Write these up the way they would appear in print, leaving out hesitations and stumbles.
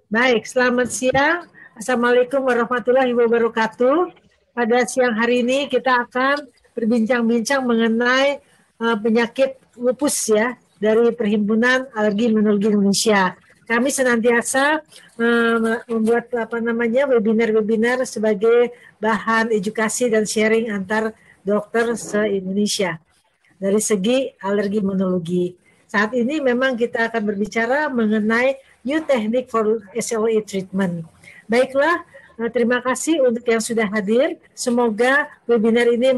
Baik, selamat siang. Assalamualaikum warahmatullahi wabarakatuh. Pada siang hari ini kita akan berbincang-bincang mengenai penyakit lupus ya dari Perhimpunan Alergi Imunologi Indonesia. Kami senantiasa membuat webinar-webinar sebagai bahan edukasi dan sharing antar dokter se-Indonesia dari segi alergi imunologi. Saat ini memang kita akan berbicara mengenai new technique for SLE treatment. Baiklah, terima kasih untuk yang sudah hadir. Semoga webinar ini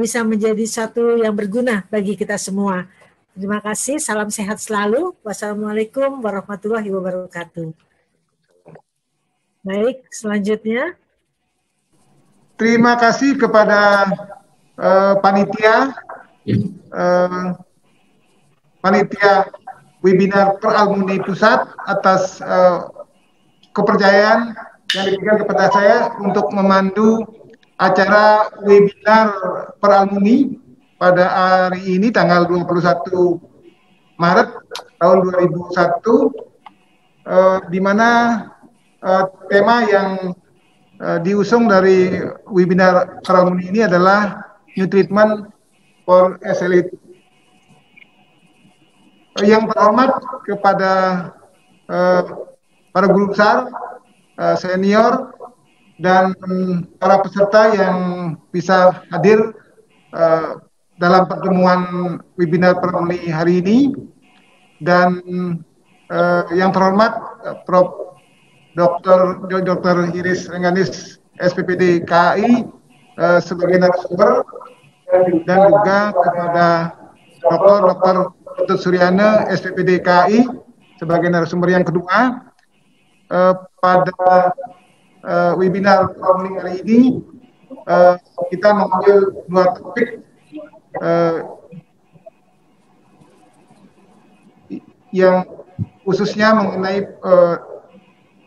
bisa menjadi satu yang berguna bagi kita semua. Terima kasih, salam sehat selalu. Wassalamualaikum warahmatullahi wabarakatuh. Baik, selanjutnya. Terima kasih kepada panitia webinar Peralmuni Pusat atas kepercayaan yang diberikan kepada saya untuk memandu acara webinar Peralmuni pada hari ini tanggal 21 Maret tahun 2001, di mana tema yang diusung dari webinar Karamuni ini adalah New Treatment for SLE. Yang terhormat kepada para guru besar, senior, dan para peserta yang bisa hadir dalam pertemuan webinar Karamuni hari ini, dan yang terhormat Prof. Dr. Iris Rengganis, SPPD KAI sebagai narasumber, dan juga kepada Dr. Ketut Suryana, SPPD KAI sebagai narasumber yang kedua. Pada webinar hari ini kita mengambil dua topik yang khususnya mengenai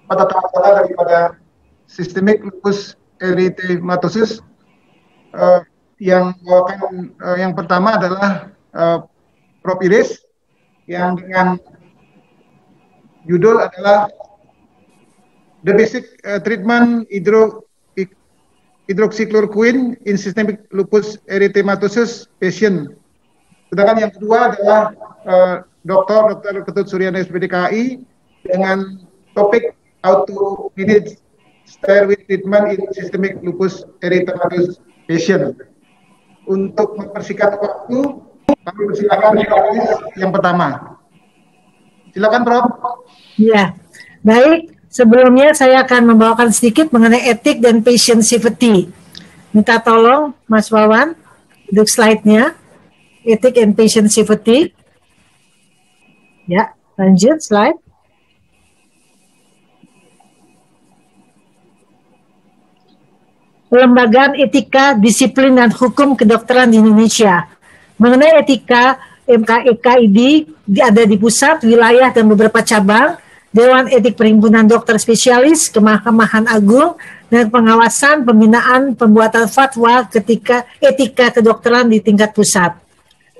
tata-tata daripada sistemik lupus erythematosus. Yang pertama adalah Prof. Iris, yang dengan judul adalah The Basic Treatment Hydroxychloroquine in Systemic Lupus Erythematosus Patient. Sedangkan yang kedua adalah Dr. Ketut Suryana, SPPD KAI, dengan topik How to manage steroid treatment in systemic lupus erythematosus patient. Untuk mempersingkat waktu, kami persilakan yang pertama. Silakan, Prof. Ya, baik. Sebelumnya saya akan membawakan sedikit mengenai etik dan patient safety. Minta tolong Mas Wawan untuk slide-nya. Etik and patient safety. Ya, lanjut slide. Pelembagaan Etika, Disiplin, dan Hukum Kedokteran di Indonesia. Mengenai etika, MKEKID ada di pusat, wilayah, dan beberapa cabang, Dewan Etik Perhimpunan Dokter Spesialis, Kemahkamah Agung, dan pengawasan, pembinaan, pembuatan fatwa ketika etika kedokteran di tingkat pusat.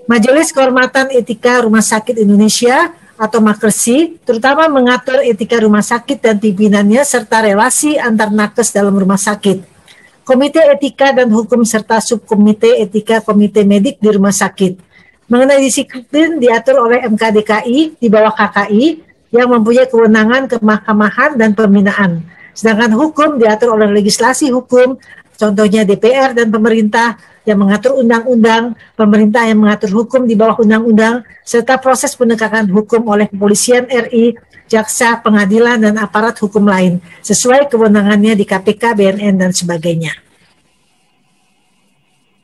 Majelis Kehormatan Etika Rumah Sakit Indonesia atau Makersi, terutama mengatur etika rumah sakit dan pimpinannya, serta relasi antar nakes dalam rumah sakit. Komite Etika dan Hukum serta Subkomite Etika Komite Medik di rumah sakit. Mengenai disiplin diatur oleh MKDKI di bawah KKI yang mempunyai kewenangan kemahkamahan dan pembinaan. Sedangkan hukum diatur oleh legislasi hukum, contohnya DPR dan pemerintah yang mengatur undang-undang, pemerintah yang mengatur hukum di bawah undang-undang, serta proses penegakan hukum oleh Kepolisian RI, jaksa, pengadilan, dan aparat hukum lain, sesuai kewenangannya di KPK, BNN, dan sebagainya.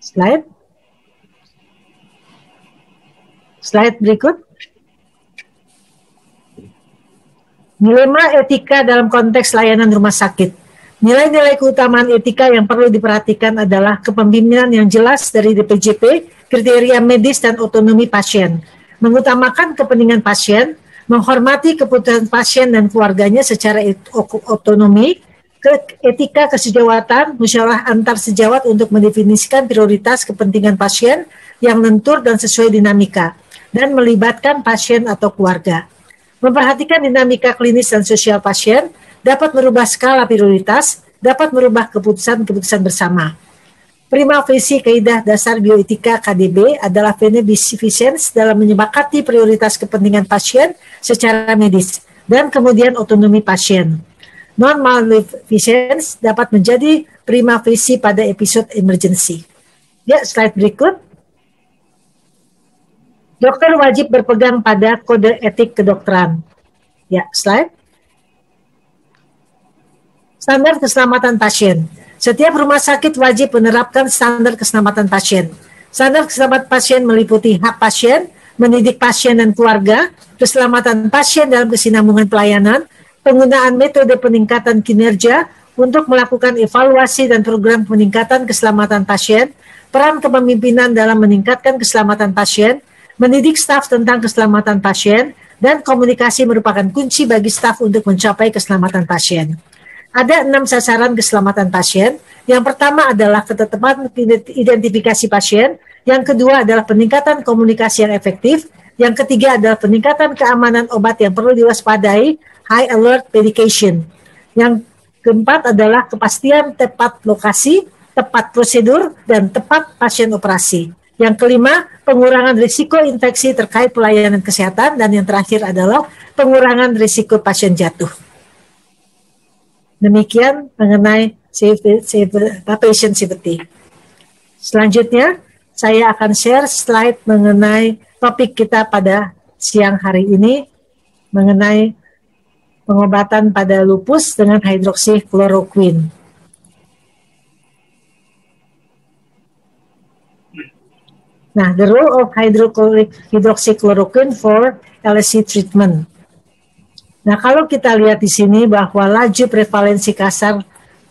Slide berikut. Dilema etika dalam konteks layanan rumah sakit. Nilai-nilai keutamaan etika yang perlu diperhatikan adalah kepemimpinan yang jelas dari DPJP, kriteria medis, dan otonomi pasien. Mengutamakan kepentingan pasien, menghormati keputusan pasien dan keluarganya secara otonomi, etika kesejawatan, musyawarah antar sejawat untuk mendefinisikan prioritas kepentingan pasien yang lentur dan sesuai dinamika, dan melibatkan pasien atau keluarga. Memperhatikan dinamika klinis dan sosial pasien, dapat merubah skala prioritas, dapat merubah keputusan-keputusan bersama. Prima facie kaidah dasar bioetika KDB adalah beneficence dalam menyepakati prioritas kepentingan pasien secara medis dan kemudian otonomi pasien. Non-maleficence dapat menjadi prima facie pada episode emergency. Ya, slide berikut. Dokter wajib berpegang pada kode etik kedokteran. Ya, slide. Standar keselamatan pasien. Setiap rumah sakit wajib menerapkan standar keselamatan pasien. Standar keselamatan pasien meliputi hak pasien, mendidik pasien dan keluarga, keselamatan pasien dalam kesinambungan pelayanan, penggunaan metode peningkatan kinerja untuk melakukan evaluasi dan program peningkatan keselamatan pasien, peran kepemimpinan dalam meningkatkan keselamatan pasien, mendidik staf tentang keselamatan pasien, dan komunikasi merupakan kunci bagi staf untuk mencapai keselamatan pasien. Ada 6 sasaran keselamatan pasien. Yang pertama adalah ketetapan identifikasi pasien. Yang kedua adalah peningkatan komunikasi yang efektif. Yang ketiga adalah peningkatan keamanan obat yang perlu diwaspadai, high alert medication. Yang keempat adalah kepastian tepat lokasi, tepat prosedur, dan tepat pasien operasi. Yang kelima, pengurangan risiko infeksi terkait pelayanan kesehatan. Dan yang terakhir adalah pengurangan risiko pasien jatuh. Demikian mengenai patient safety. Selanjutnya, saya akan share slide mengenai topik kita pada siang hari ini, mengenai pengobatan pada lupus dengan hidroksikloroquine. Nah, the role of hydroxychloroquine for LSC treatment. Nah, kalau kita lihat di sini bahwa laju prevalensi kasar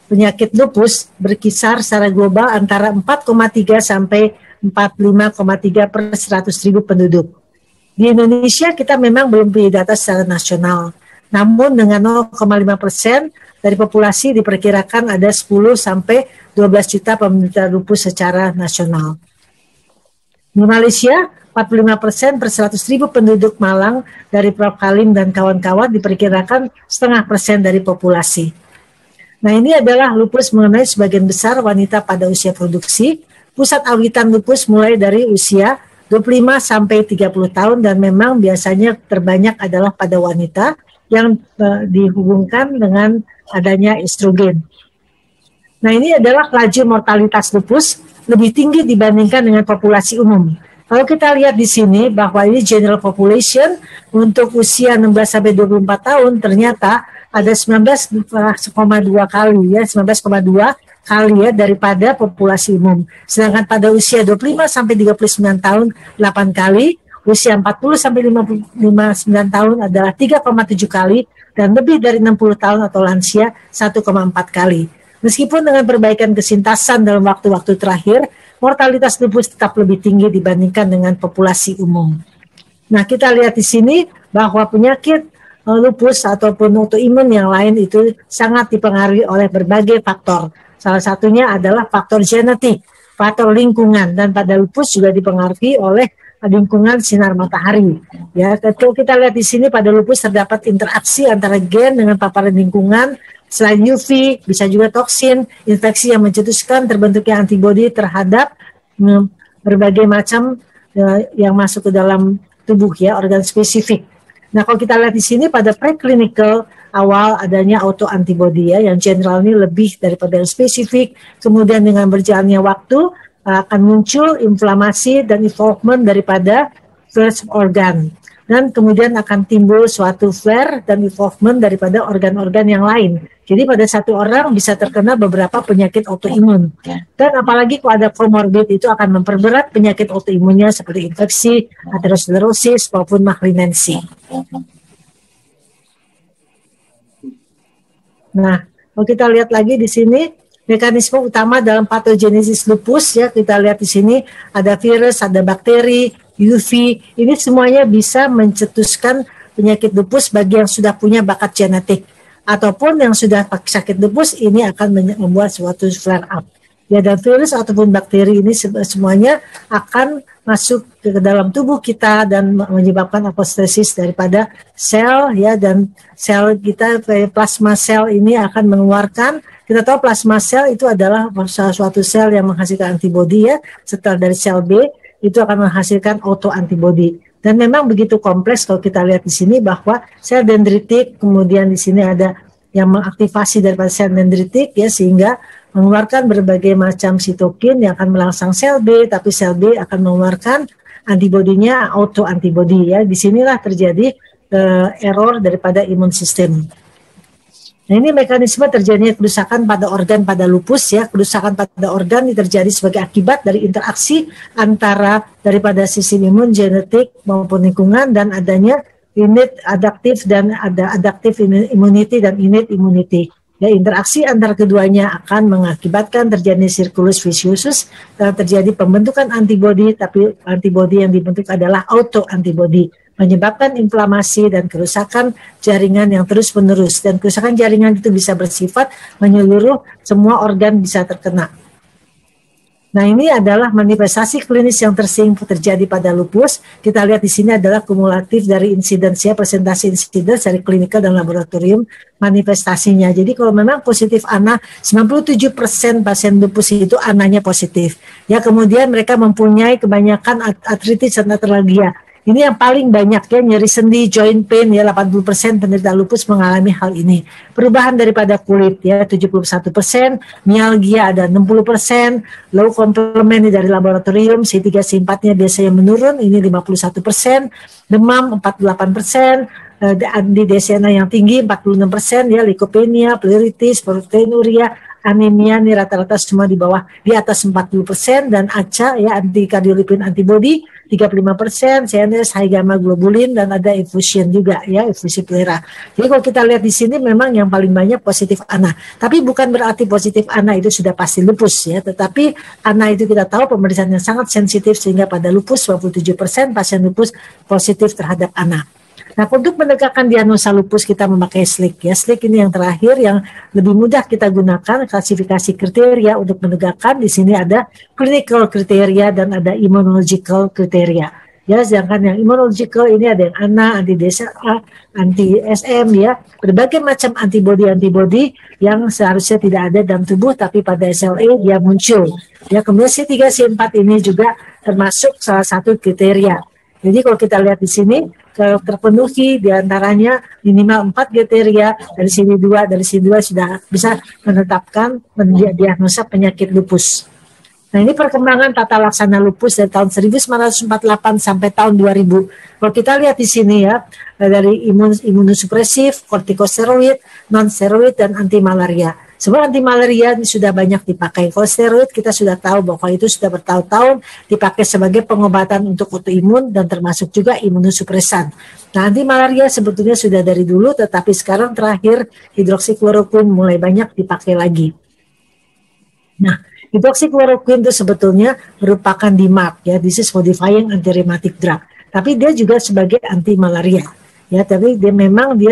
penyakit lupus berkisar secara global antara 4,3 sampai 45,3 per 100.000 penduduk. Di Indonesia kita memang belum punya data secara nasional. Namun dengan 0,5% dari populasi diperkirakan ada 10 sampai 12 juta penderita lupus secara nasional. Di Malaysia, 45% per 100.000 penduduk Malang dari Prof. Halim dan kawan-kawan diperkirakan 0,5% dari populasi. Nah, ini adalah lupus mengenai sebagian besar wanita pada usia produksi. Pusat awitan lupus mulai dari usia 25 sampai 30 tahun dan memang biasanya terbanyak adalah pada wanita yang dihubungkan dengan adanya estrogen. Nah, ini adalah laju mortalitas lupus lebih tinggi dibandingkan dengan populasi umum. Kalau kita lihat di sini bahwa ini general population untuk usia 16 sampai 24 tahun ternyata ada 19,2 kali ya, 19,2 kali ya daripada populasi umum. Sedangkan pada usia 25 sampai 39 tahun 8 kali, usia 40 sampai 59 tahun adalah 3,7 kali dan lebih dari 60 tahun atau lansia 1,4 kali. Meskipun dengan perbaikan kesintasan dalam waktu-waktu terakhir, mortalitas lupus tetap lebih tinggi dibandingkan dengan populasi umum. Nah, kita lihat di sini bahwa penyakit lupus ataupun autoimun yang lain itu sangat dipengaruhi oleh berbagai faktor. Salah satunya adalah faktor genetik, faktor lingkungan, dan pada lupus juga dipengaruhi oleh lingkungan sinar matahari. Ya, kalau kita lihat di sini pada lupus terdapat interaksi antara gen dengan paparan lingkungan. Selain UV, bisa juga toksin, infeksi yang mencetuskan terbentuknya antibodi terhadap berbagai macam yang masuk ke dalam tubuh ya, organ spesifik. Nah, kalau kita lihat di sini pada preclinical awal adanya autoantibody ya, yang general ini lebih daripada yang spesifik. Kemudian dengan berjalannya waktu akan muncul inflamasi dan involvement daripada first organ. Dan kemudian akan timbul suatu flare dan involvement daripada organ-organ yang lain. Jadi pada satu orang bisa terkena beberapa penyakit autoimun. Dan apalagi kalau ada comorbid itu akan memperberat penyakit autoimunnya seperti infeksi, aterosklerosis maupun malignansi. Nah, kalau kita lihat lagi di sini, mekanisme utama dalam patogenesis lupus ya, kita lihat di sini ada virus, ada bakteri, UV, ini semuanya bisa mencetuskan penyakit lupus bagi yang sudah punya bakat genetik. Ataupun yang sudah sakit lupus ini akan membuat suatu flare up. Ya, dan virus ataupun bakteri ini semuanya akan masuk ke dalam tubuh kita dan menyebabkan apostesis daripada sel ya, dan sel kita plasma sel ini akan mengeluarkan, kita tahu plasma sel itu adalah suatu sel yang menghasilkan antibodi ya, setelah dari sel B itu akan menghasilkan autoantibody. Dan memang begitu kompleks kalau kita lihat di sini bahwa sel dendritik, kemudian di sini ada yang mengaktifasi daripada sel dendritik ya, sehingga mengeluarkan berbagai macam sitokin yang akan merangsang sel B, tapi sel B akan mengeluarkan antibodinya autoantibody ya. Di sinilah terjadi error daripada imun sistem. Nah, ini mekanisme terjadinya kerusakan pada organ pada lupus ya. Kerusakan pada organ terjadi sebagai akibat dari interaksi antara daripada sistem imun, genetik maupun lingkungan, dan adanya innate adaptif dan ada adaptive immunity dan innate immunity. Ya, interaksi antara keduanya akan mengakibatkan terjadi circulus vicious dan terjadi pembentukan antibodi, tapi antibodi yang dibentuk adalah autoantibody, menyebabkan inflamasi dan kerusakan jaringan yang terus-menerus. Dan kerusakan jaringan itu bisa bersifat menyeluruh, semua organ bisa terkena. Nah, ini adalah manifestasi klinis yang tersering terjadi pada lupus. Kita lihat di sini adalah kumulatif dari insidensia, presentasi insidens dari klinikal dan laboratorium manifestasinya. Jadi kalau memang positif ANA, 97% pasien lupus itu ANA-nya positif. Ya, kemudian mereka mempunyai kebanyakan artritis dan artralgia. Ini yang paling banyak ya, nyeri sendi, joint pain ya, 80% penderita lupus mengalami hal ini. Perubahan daripada kulit ya 71%, mialgia ada 60%, low complement dari laboratorium C3 C4-nya biasanya menurun, ini 51%, demam 48%, anti-DCNA yang tinggi 46% ya, leukopenia, pleuritis, proteinuria, anemia nih rata-rata semua di bawah di atas 40%, dan ACA ya, anti cardiolipin antibody 35%, CNS high gamma globulin, dan ada effusion juga ya, effusi pleural. Jadi kalau kita lihat di sini memang yang paling banyak positif ANA. Tapi bukan berarti positif ANA itu sudah pasti lupus ya, tetapi ANA itu kita tahu pemeriksaan yang sangat sensitif sehingga pada lupus 27% pasien lupus positif terhadap ANA. Nah, untuk menegakkan diagnosa lupus kita memakai SLIC ya. SLIC ini yang terakhir yang lebih mudah kita gunakan, klasifikasi kriteria untuk menegakkan. Di sini ada clinical kriteria dan ada immunological kriteria. Ya, sedangkan yang immunological ini ada yang ANA, anti-DSA, anti-SM ya, berbagai macam antibody yang seharusnya tidak ada dalam tubuh tapi pada SLA dia muncul. Ya, kemudian C3 C4 ini juga termasuk salah satu kriteria. Jadi kalau kita lihat di sini terpenuhi diantaranya minimal 4 kriteria, dari sini 2, dari sini 2 sudah bisa menetapkan diagnosa penyakit lupus. Nah, ini perkembangan tata laksana lupus dari tahun 1948 sampai tahun 2000. Kalau kita lihat di sini ya, dari imunosupresif, kortikosteroid, non-steroid, dan anti malaria. Semua anti malaria sudah banyak dipakai. Kalau steroid kita sudah tahu bahwa itu sudah bertahun-tahun dipakai sebagai pengobatan untuk autoimun dan termasuk juga imunosupresan. Nah, anti malaria sebetulnya sudah dari dulu, tetapi sekarang terakhir hidroksikloroquine mulai banyak dipakai lagi. Nah, hidroksikloroquine itu sebetulnya merupakan DMARD ya, disease modifying antirheumatic drug. Tapi dia juga sebagai anti malaria. Ya, tapi dia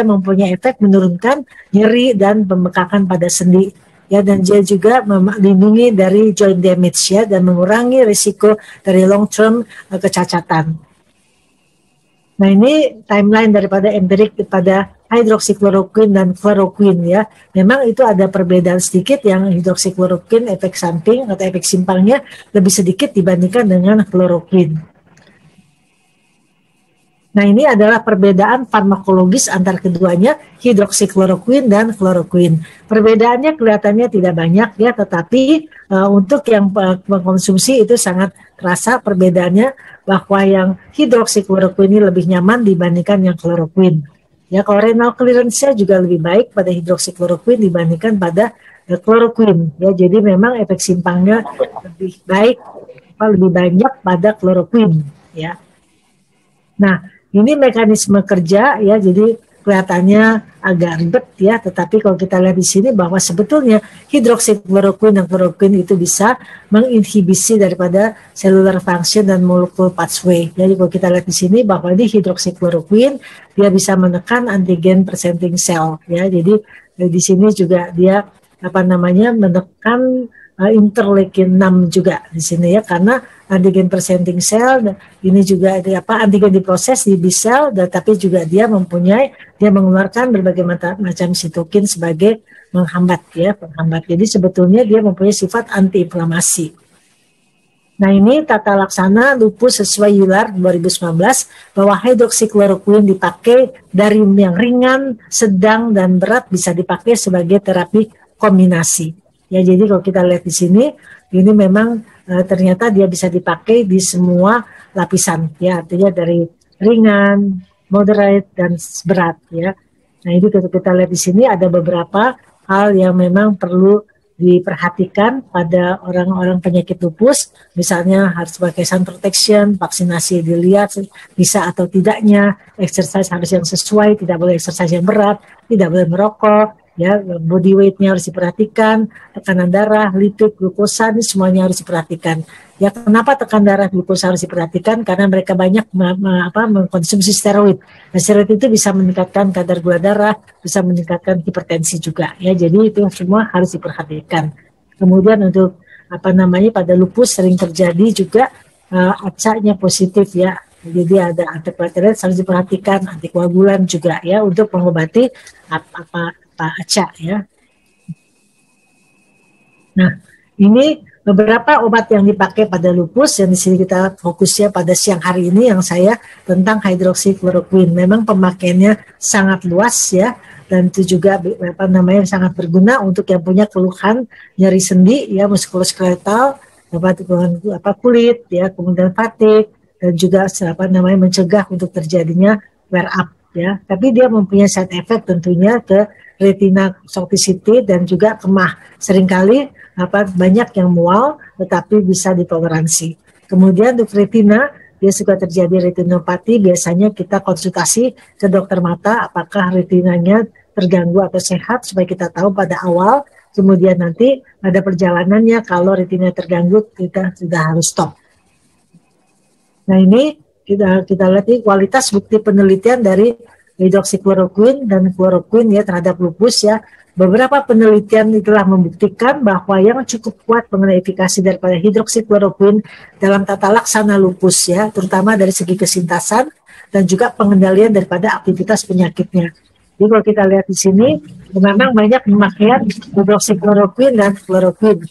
mempunyai efek menurunkan nyeri dan pembekakan pada sendi. Ya, dan dia juga melindungi dari joint damage ya, dan mengurangi risiko dari long term kecacatan. Nah, ini timeline daripada empirik pada hidroksikloroquine dan chloroquine ya. Memang itu ada perbedaan sedikit, yang hidroksikloroquine efek samping atau efek simpangnya lebih sedikit dibandingkan dengan chloroquine. Nah, ini adalah perbedaan farmakologis antara keduanya, hidroksikloroquine dan chloroquine. Perbedaannya kelihatannya tidak banyak ya, tetapi untuk yang mengkonsumsi itu sangat terasa perbedaannya, bahwa yang hidroksikloroquine ini lebih nyaman dibandingkan yang chloroquine. Ya, kalau renal clearance-nya juga lebih baik pada hidroksikloroquine dibandingkan pada chloroquine. Ya, jadi memang efek simpangnya lebih baik, lebih banyak pada chloroquine. Ya. Nah, ini mekanisme kerja ya, jadi kelihatannya agak ribet ya, tetapi kalau kita lihat di sini bahwa sebetulnya hidroksikloroquine dan chloroquine itu bisa menginhibisi daripada cellular function dan molecular pathway. Jadi kalau kita lihat di sini bahwa di hidroksikloroquine dia bisa menekan antigen presenting cell ya. Jadi di sini juga dia menekan interleukin 6 juga di sini ya, karena antigen presenting cell ini juga antigen diproses di B cell, tapi juga dia mengeluarkan berbagai macam sitokin sebagai penghambat. Jadi sebetulnya dia mempunyai sifat antiinflamasi. Nah, ini tata laksana lupus sesuai EULAR 2019 bahwa hidroksikloroquine dipakai dari yang ringan, sedang, dan berat bisa dipakai sebagai terapi kombinasi. Ya, jadi kalau kita lihat di sini, ini memang ternyata dia bisa dipakai di semua lapisan, ya, artinya dari ringan, moderate, dan berat, ya. Nah, ini kalau kita lihat di sini ada beberapa hal yang memang perlu diperhatikan pada orang-orang penyakit lupus, misalnya harus pakai sun protection, vaksinasi dilihat bisa atau tidaknya, exercise harus yang sesuai, tidak boleh exercise yang berat, tidak boleh merokok. Ya, body weight-nya harus diperhatikan, tekanan darah, lipid, glukosa, ini semuanya harus diperhatikan. Ya, kenapa tekanan darah, glukosa harus diperhatikan? Karena mereka banyak mengkonsumsi steroid. Nah, steroid itu bisa meningkatkan kadar gula darah, bisa meningkatkan hipertensi juga. Ya, jadi itu semua harus diperhatikan. Kemudian untuk pada lupus sering terjadi juga ACA-nya positif ya. Jadi ada antiplatelet harus diperhatikan, antikoagulan juga ya untuk mengobati ACA ya. Nah, ini beberapa obat yang dipakai pada lupus yang di sini kita fokusnya pada siang hari ini yang saya tentang hidroksikloroquine. Memang pemakaiannya sangat luas ya, dan itu juga sangat berguna untuk yang punya keluhan nyeri sendi ya, muskuloskeletal, kulit ya, kemudian fatigue, dan juga mencegah untuk terjadinya wear up ya. Tapi dia mempunyai side effect tentunya ke retina toxicity dan juga kemah. Seringkali banyak yang mual tetapi bisa ditoleransi. Kemudian untuk retina dia suka terjadi retinopati, biasanya kita konsultasi ke dokter mata apakah retinanya terganggu atau sehat supaya kita tahu pada awal. Kemudian nanti ada perjalanannya, kalau retina terganggu kita sudah harus stop. Nah ini kita lihat ini kualitas bukti penelitian dari hidroksikloroquine dan kloroquine ya terhadap lupus ya. Beberapa penelitian telah membuktikan bahwa yang cukup kuat mengenai efikasi daripada hidroksikloroquine dalam tata laksana lupus ya, terutama dari segi kesintasan dan juga pengendalian daripada aktivitas penyakitnya. Jadi kalau kita lihat di sini memang banyak pemakaian hidroksikloroquine dan kloroquine.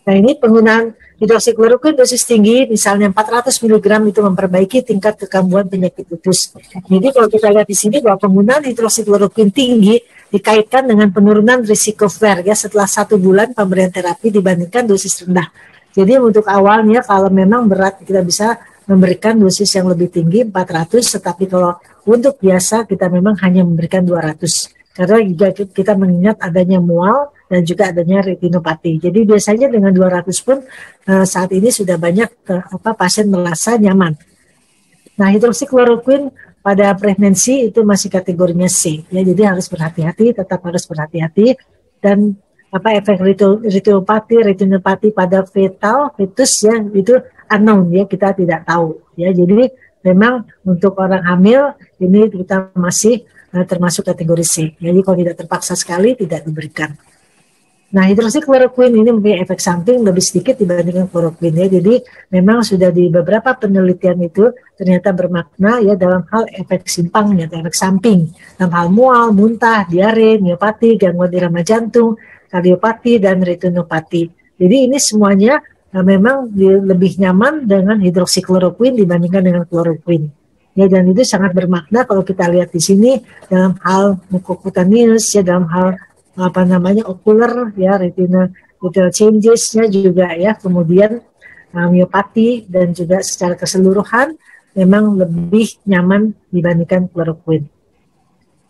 Nah ini penggunaan hidroksikloroquine dosis tinggi, misalnya 400 mg itu memperbaiki tingkat kekambuhan penyakit lupus. Jadi kalau kita lihat di sini bahwa penggunaan hidroksikloroquine tinggi dikaitkan dengan penurunan risiko flare ya setelah 1 bulan pemberian terapi dibandingkan dosis rendah. Jadi untuk awalnya kalau memang berat kita bisa memberikan dosis yang lebih tinggi 400, tetapi kalau untuk biasa kita memang hanya memberikan 200. Karena juga kita mengingat adanya mual dan juga adanya retinopati. Jadi biasanya dengan 200 pun saat ini sudah banyak pasien merasa nyaman. Nah hidroksikloroquine pada pregnancy itu masih kategorinya C. Ya, jadi harus berhati-hati, tetap harus berhati-hati. Dan efek retinopati pada fetus ya itu unknown ya, kita tidak tahu. Ya, jadi memang untuk orang hamil ini kita masih termasuk kategori C. Jadi kalau tidak terpaksa sekali tidak diberikan. Nah hidroksikloroquine ini mempunyai efek samping lebih sedikit dibandingkan kloroquine ya. Jadi memang sudah di beberapa penelitian itu ternyata bermakna ya dalam hal efek simpangnya atau efek samping. Dalam hal mual, muntah, diare, miopati, gangguan irama jantung, kardiopati, dan retinopati. Jadi ini semuanya memang lebih nyaman dengan hidroksikloroquine dibandingkan dengan kloroquine. Ya, dan itu sangat bermakna kalau kita lihat di sini dalam hal mucocutaneous ya, dalam hal ocular ya, retinal changes-nya juga ya, kemudian miopati dan juga secara keseluruhan memang lebih nyaman dibandingkan kloroquine.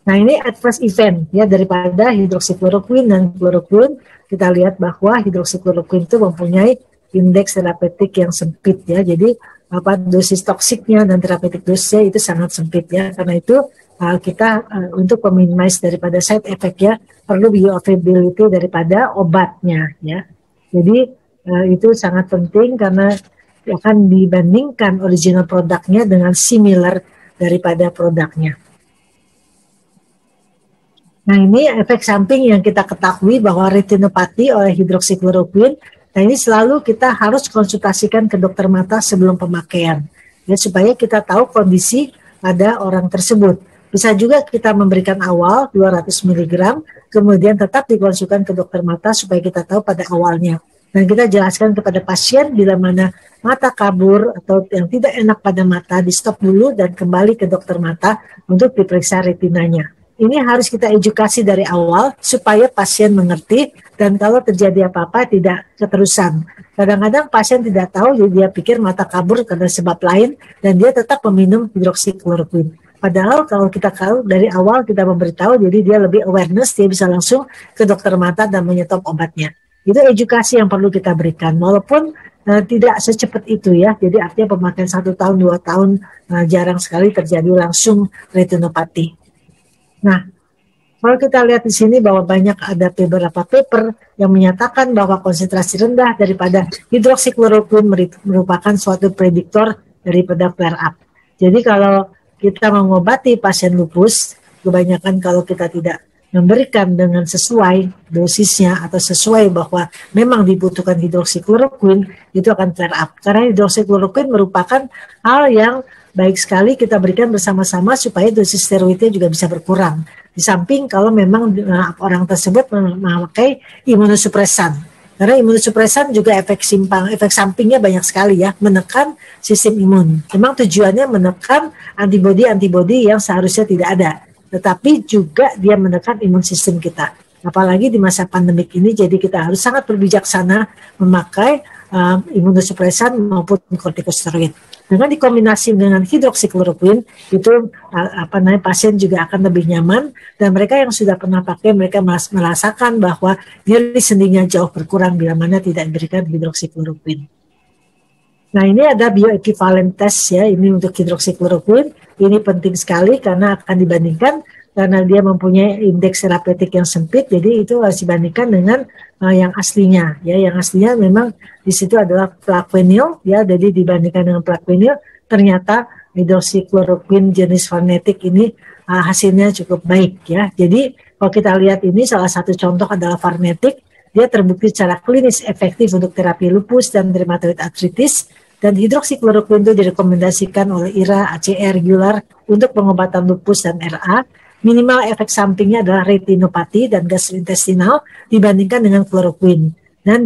Nah ini adverse event ya daripada hidroksikloroquine dan kloroquine, kita lihat bahwa hidroksikloroquine itu mempunyai indeks terapeutik yang sempit ya, jadi dosis toksiknya dan terapeutik dosisnya itu sangat sempit ya. Karena itu kita untuk meminimize daripada side effect-nya perlu bioavailability daripada obatnya ya. Jadi itu sangat penting karena akan dibandingkan original produknya dengan similar daripada produknya. Nah ini efek samping yang kita ketahui bahwa retinopati oleh hidroksikloroquine. Nah ini selalu kita harus konsultasikan ke dokter mata sebelum pemakaian ya, supaya kita tahu kondisi pada orang tersebut. Bisa juga kita memberikan awal 200 mg, kemudian tetap dikonsulkan ke dokter mata supaya kita tahu pada awalnya. Dan kita jelaskan kepada pasien bila mana mata kabur atau yang tidak enak pada mata, di stop dulu dan kembali ke dokter mata untuk diperiksa retinanya. Ini harus kita edukasi dari awal supaya pasien mengerti dan kalau terjadi apa-apa tidak keterusan. Kadang-kadang pasien tidak tahu, jadi dia pikir mata kabur karena sebab lain dan dia tetap meminum hidroksikloroquine. Padahal kalau kita tahu dari awal kita memberitahu, jadi dia lebih awareness, dia bisa langsung ke dokter mata dan menyetop obatnya. Itu edukasi yang perlu kita berikan, walaupun tidak secepat itu ya. Jadi artinya pemakaian 1 tahun, 2 tahun jarang sekali terjadi langsung retinopati. Nah, kalau kita lihat di sini bahwa banyak ada beberapa paper yang menyatakan bahwa konsentrasi rendah daripada hidroksikloroquine merupakan suatu prediktor daripada flare up. Jadi kalau kita mengobati pasien lupus, kebanyakan kalau kita tidak memberikan dengan sesuai dosisnya atau sesuai bahwa memang dibutuhkan hidroksikloroquine, itu akan flare up. Karena hidroksikloroquine merupakan hal yang baik sekali kita berikan bersama-sama supaya dosis steroidnya juga bisa berkurang. Di samping kalau memang orang tersebut memakai imunosupresan. Karena imunosupresan juga efek sampingnya banyak sekali ya, menekan sistem imun. Memang tujuannya menekan antibodi-antibodi yang seharusnya tidak ada, tetapi juga dia menekan imun sistem kita. Apalagi di masa pandemik ini, jadi kita harus sangat berbijaksana memakai imunosupresan maupun kortikosteroid. Dengan dikombinasi dengan hidroksikloroquine, itu pasien juga akan lebih nyaman, dan mereka yang sudah pernah pakai, mereka merasakan bahwa nyeri sendinya jauh berkurang bila mana tidak diberikan hidroksikloroquine. Nah, ini ada bioequivalent test ya, ini untuk hidroksikloroquine. Ini penting sekali karena akan dibandingkan, karena dia mempunyai indeks terapeutik yang sempit, jadi itu harus dibandingkan dengan yang aslinya ya. Yang aslinya memang di situ adalah plaquenil ya, jadi dibandingkan dengan plaquenil ternyata hidroksikloroquine jenis Farnetic ini hasilnya cukup baik ya. Jadi kalau kita lihat ini salah satu contoh adalah Farnetic, dia terbukti secara klinis efektif untuk terapi lupus dan rheumatoid arthritis, dan hidroksikloroquine itu direkomendasikan oleh IRA, ACR, GULAR untuk pengobatan lupus dan RA. Minimal efek sampingnya adalah retinopati dan gastrointestinal dibandingkan dengan kloroquine. Dan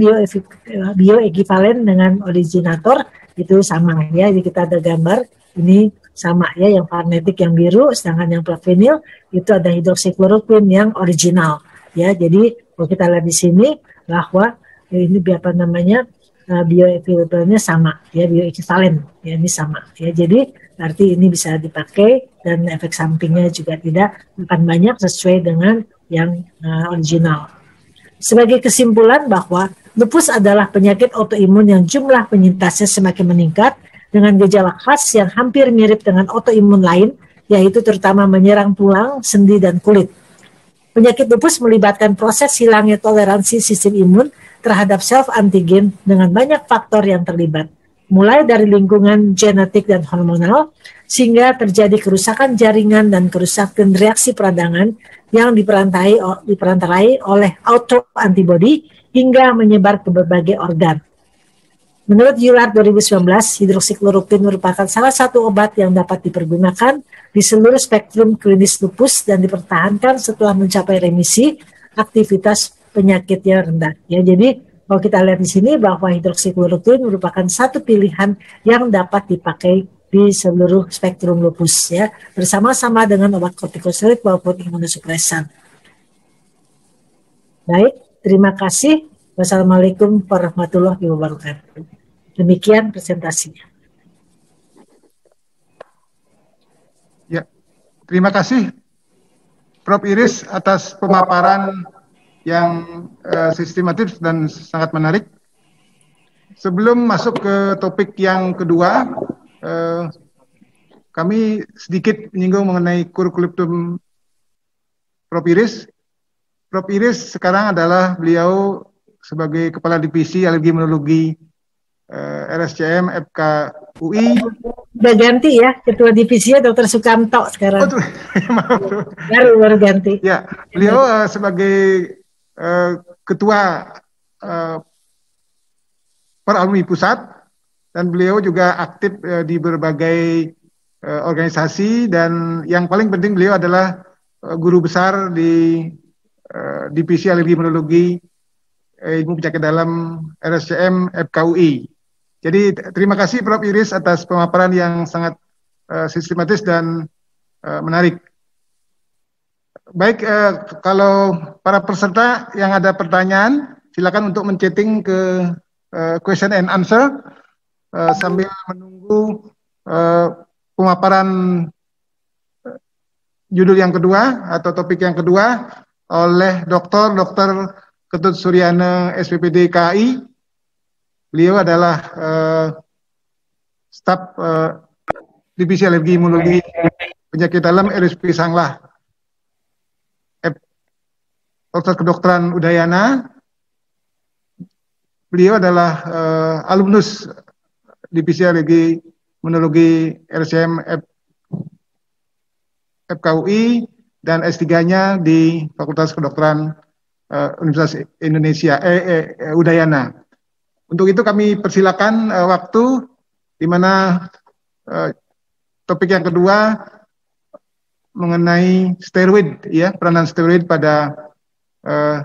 bioekivalen dengan originator itu sama ya. Jadi kita ada gambar ini sama ya, yang Farnetic yang biru, sedangkan yang plaquenil itu ada hidroksikloroquine yang original ya. Jadi kalau kita lihat di sini bahwa ini bioequivalentnya sama ya, bioekivalen ya, ini sama ya. Jadi arti ini bisa dipakai dan efek sampingnya juga tidak akan banyak sesuai dengan yang original. Sebagai kesimpulan bahwa lupus adalah penyakit autoimun yang jumlah penyintasnya semakin meningkat dengan gejala khas yang hampir mirip dengan autoimun lain, yaitu terutama menyerang tulang, sendi, dan kulit. Penyakit lupus melibatkan proses hilangnya toleransi sistem imun terhadap self-antigen dengan banyak faktor yang terlibat, mulai dari lingkungan genetik dan hormonal, sehingga terjadi kerusakan jaringan dan kerusakan reaksi peradangan yang diperantarai oleh autoantibody hingga menyebar ke berbagai organ. Menurut GULAR 2019, hidroksikloroquine merupakan salah satu obat yang dapat dipergunakan di seluruh spektrum klinis lupus dan dipertahankan setelah mencapai remisi, aktivitas penyakitnya rendah. Ya, jadi kalau kita lihat di sini bahwa hidroksikloroquine merupakan satu pilihan yang dapat dipakai di seluruh spektrum lupus ya, bersama-sama dengan obat kortikosteroid maupun imunosupresan. Baik, terima kasih. Wassalamualaikum warahmatullahi wabarakatuh. Demikian presentasinya. Ya, terima kasih Prof. Iris atas pemaparan yang sistematis dan sangat menarik. Sebelum masuk ke topik yang kedua, kami sedikit menyinggung mengenai kurikulum Prof. Iris. Prof. Iris sekarang adalah beliau sebagai Kepala Divisi Alergi Imunologi RSCM FKUI. Udah ganti ya, Ketua Divisinya Dr. Sukamto sekarang. Baru ganti. Ya, beliau sebagai Ketua Peralumni Pusat, dan beliau juga aktif di berbagai organisasi, dan yang paling penting beliau adalah guru besar di Divisi Alergi Imunologi Ilmu Penyakit Dalam RSCM FKUI. Jadi terima kasih Prof. Iris atas pemaparan yang sangat sistematis dan menarik. Baik, kalau para peserta yang ada pertanyaan, silakan untuk men-chatting ke question and answer sambil menunggu pemaparan judul yang kedua atau topik yang kedua oleh Dr. Ketut Suryana SPPD KAI. Beliau adalah staf Divisi Alergi Imunologi Penyakit Dalam RSP Sanglah Fakultas Kedokteran Udayana. Beliau adalah alumnus Divisi Alergi Imunologi RSCM FKUI, dan S3-nya di Fakultas Kedokteran Universitas Indonesia Udayana. Untuk itu kami persilakan waktu di mana topik yang kedua mengenai steroid, ya, peranan steroid pada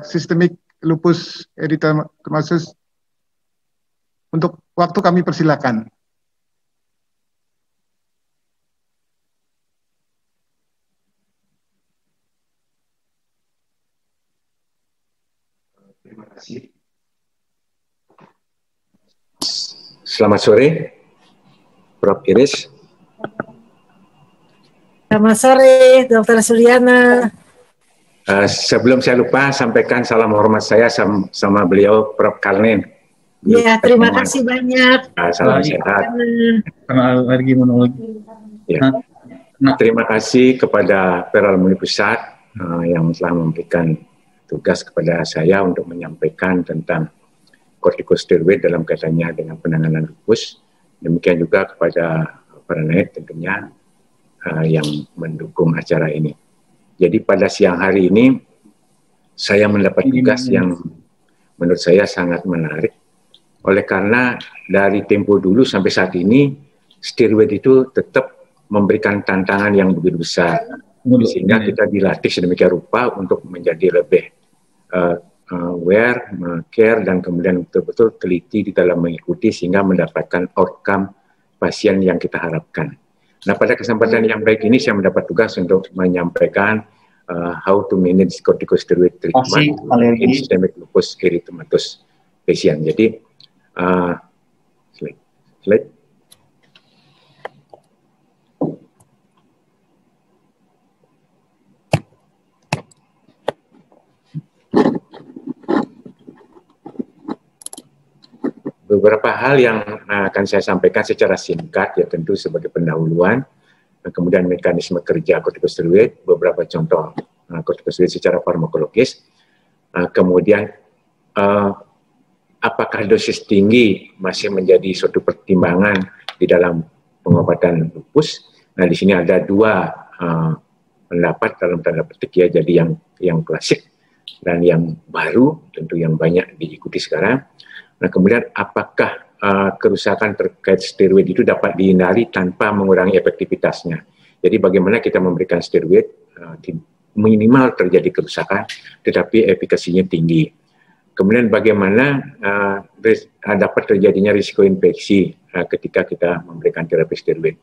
sistemik lupus eritematosus. Untuk waktu kami persilakan. Terima kasih. Selamat sore, Prof. Iris. Selamat sore, Dr. Suryana. Sebelum saya lupa, sampaikan salam hormat saya sama beliau, Prof. Karnen. Ya, terima kasih banyak. Salam sehat. Alergi imunologi. Ya. Terima kasih kepada Peralmuni Pusat yang telah memberikan tugas kepada saya untuk menyampaikan tentang kortikosteroid dalam kaitannya dengan penanganan lupus. Demikian juga kepada para naib tentunya yang mendukung acara ini. Jadi pada siang hari ini saya mendapat tugas yang menurut saya sangat menarik. Oleh karena dari tempo dulu sampai saat ini steroid itu tetap memberikan tantangan yang begitu besar. Sehingga kita dilatih sedemikian rupa untuk menjadi lebih aware, care, dan kemudian betul-betul teliti di dalam mengikuti sehingga mendapatkan outcome pasien yang kita harapkan. Nah, pada kesempatan yang baik ini saya mendapat tugas untuk menyampaikan how to manage corticosteroid treatment in systemic lupus erythematosus patient. Jadi, slide. Beberapa hal yang akan saya sampaikan secara singkat, ya tentu sebagai pendahuluan, kemudian mekanisme kerja kortikosteroid, beberapa contoh kortikosteroid secara farmakologis, kemudian apakah dosis tinggi masih menjadi suatu pertimbangan di dalam pengobatan lupus. Nah, di sini ada dua pendapat dalam tanda petik, ya, jadi yang klasik dan yang baru, tentu yang banyak diikuti sekarang. Nah, kemudian apakah kerusakan terkait steroid itu dapat dihindari tanpa mengurangi efektivitasnya? Jadi bagaimana kita memberikan steroid minimal terjadi kerusakan, tetapi efikasinya tinggi. Kemudian bagaimana dapat terjadinya risiko infeksi ketika kita memberikan terapi steroid.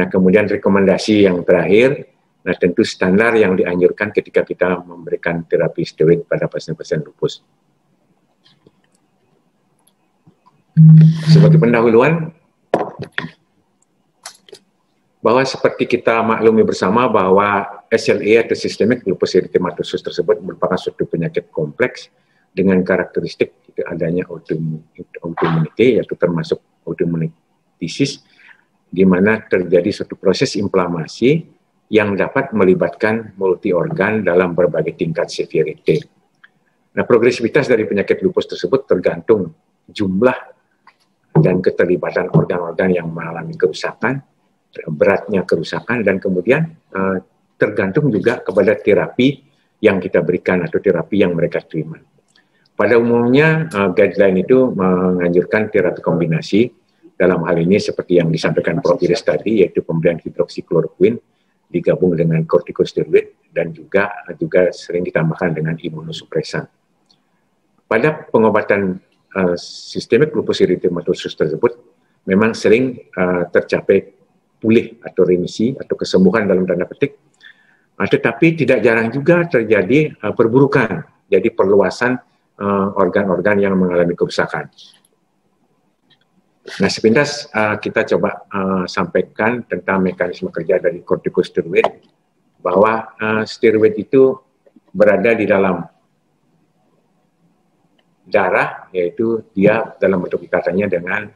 Nah, kemudian rekomendasi yang terakhir, nah tentu standar yang dianjurkan ketika kita memberikan terapi steroid pada pasien-pasien lupus. Sebagai pendahuluan, bahwa seperti kita maklumi bersama bahwa SLE atau Systemic Lupus Erythematosus tersebut merupakan suatu penyakit kompleks dengan karakteristik adanya autoimmunity, yaitu termasuk autoimmune disease, di mana terjadi suatu proses inflamasi yang dapat melibatkan multi organ dalam berbagai tingkat severity. Nah, progresivitas dari penyakit lupus tersebut tergantung jumlah dan keterlibatan organ-organ yang mengalami kerusakan, beratnya kerusakan, dan kemudian tergantung juga kepada terapi yang kita berikan atau terapi yang mereka terima. Pada umumnya guideline itu menganjurkan terapi kombinasi, dalam hal ini seperti yang disampaikan Prof. Iris tadi, yaitu pemberian hidroksikloroquine digabung dengan kortikosteroid dan juga sering ditambahkan dengan imunosupresan. Pada pengobatan sistemik lupus erythematosus tersebut memang sering tercapai pulih atau remisi atau kesembuhan dalam tanda petik, tetapi tidak jarang juga terjadi perburukan, jadi perluasan organ-organ yang mengalami kerusakan. Nah, sepintas kita coba sampaikan tentang mekanisme kerja dari kortikosteroid, bahwa steroid itu berada di dalam darah, yaitu dia dalam bentuk ikatannya dengan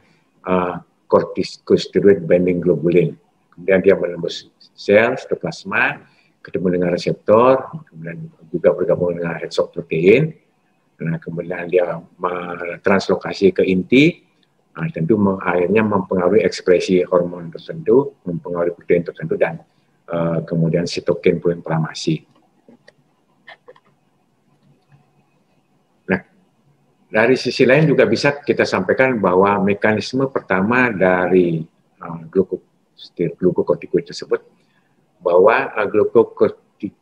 corticosteroid binding globulin. Kemudian dia menembus sel, sitoplasma, ketemu dengan reseptor, kemudian juga bergabung dengan hexoprotein. Nah, kemudian dia translokasi ke inti, tentu akhirnya mempengaruhi ekspresi hormon tertentu, mempengaruhi protein tertentu, dan kemudian sitokin proinflamasi. Dari sisi lain juga bisa kita sampaikan bahwa mekanisme pertama dari glukokortikoid tersebut, bahwa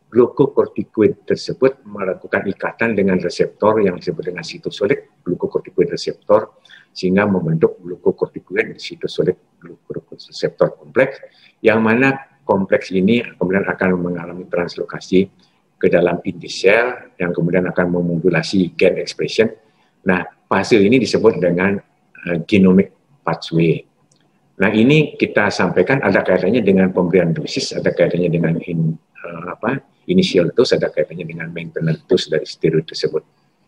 glukokortikoid tersebut melakukan ikatan dengan reseptor yang disebut dengan sitosolik glukokortikoid reseptor, sehingga membentuk glukokortikoid sitosolik glukokortikoid reseptor kompleks, yang mana kompleks ini kemudian akan mengalami translokasi ke dalam inti sel yang kemudian akan memodulasi gen expression. Nah, fase ini disebut dengan genomic pathway. Nah, ini kita sampaikan ada kaitannya dengan pemberian dosis, ada kaitannya dengan initial dose, ada kaitannya dengan maintenance dose dari steroid tersebut.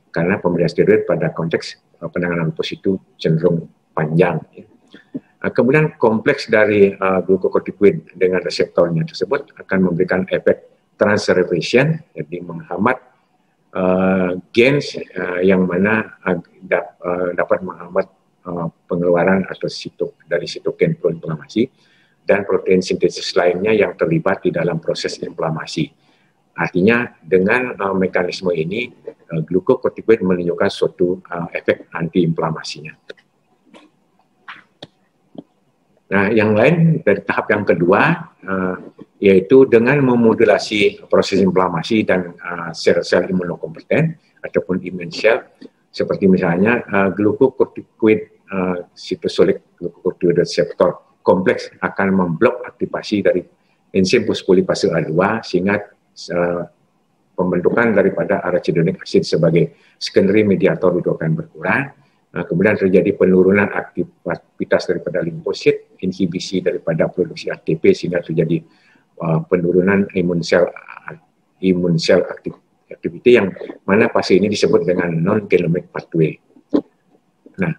Karena pemberian steroid pada konteks penanganan lupus itu cenderung panjang. Kemudian kompleks dari glukokortikoid dengan reseptornya tersebut akan memberikan efek transservation, jadi menghambat gens yang mana dapat menghambat pengeluaran atau dari sitokin proinflamasi dan protein sintesis lainnya yang terlibat di dalam proses inflamasi. Artinya dengan mekanisme ini glukokortikoid menunjukkan suatu efek antiinflamasinya. Nah, yang lain dari tahap yang kedua yaitu dengan memodulasi proses inflamasi dan sel-sel imunokompeten ataupun immune cell, seperti misalnya glukokortikoid sitosolik glukokortikoid reseptor kompleks akan memblok aktivasi dari enzim fosfolipase A2 sehingga pembentukan daripada arachidonic acid sebagai secondary mediator itu akan berkurang. Kemudian terjadi penurunan aktivitas daripada limfosit, inhibisi daripada produksi ATP sehingga terjadi penurunan imun sel activity yang mana fase ini disebut dengan non-genomic pathway. Nah,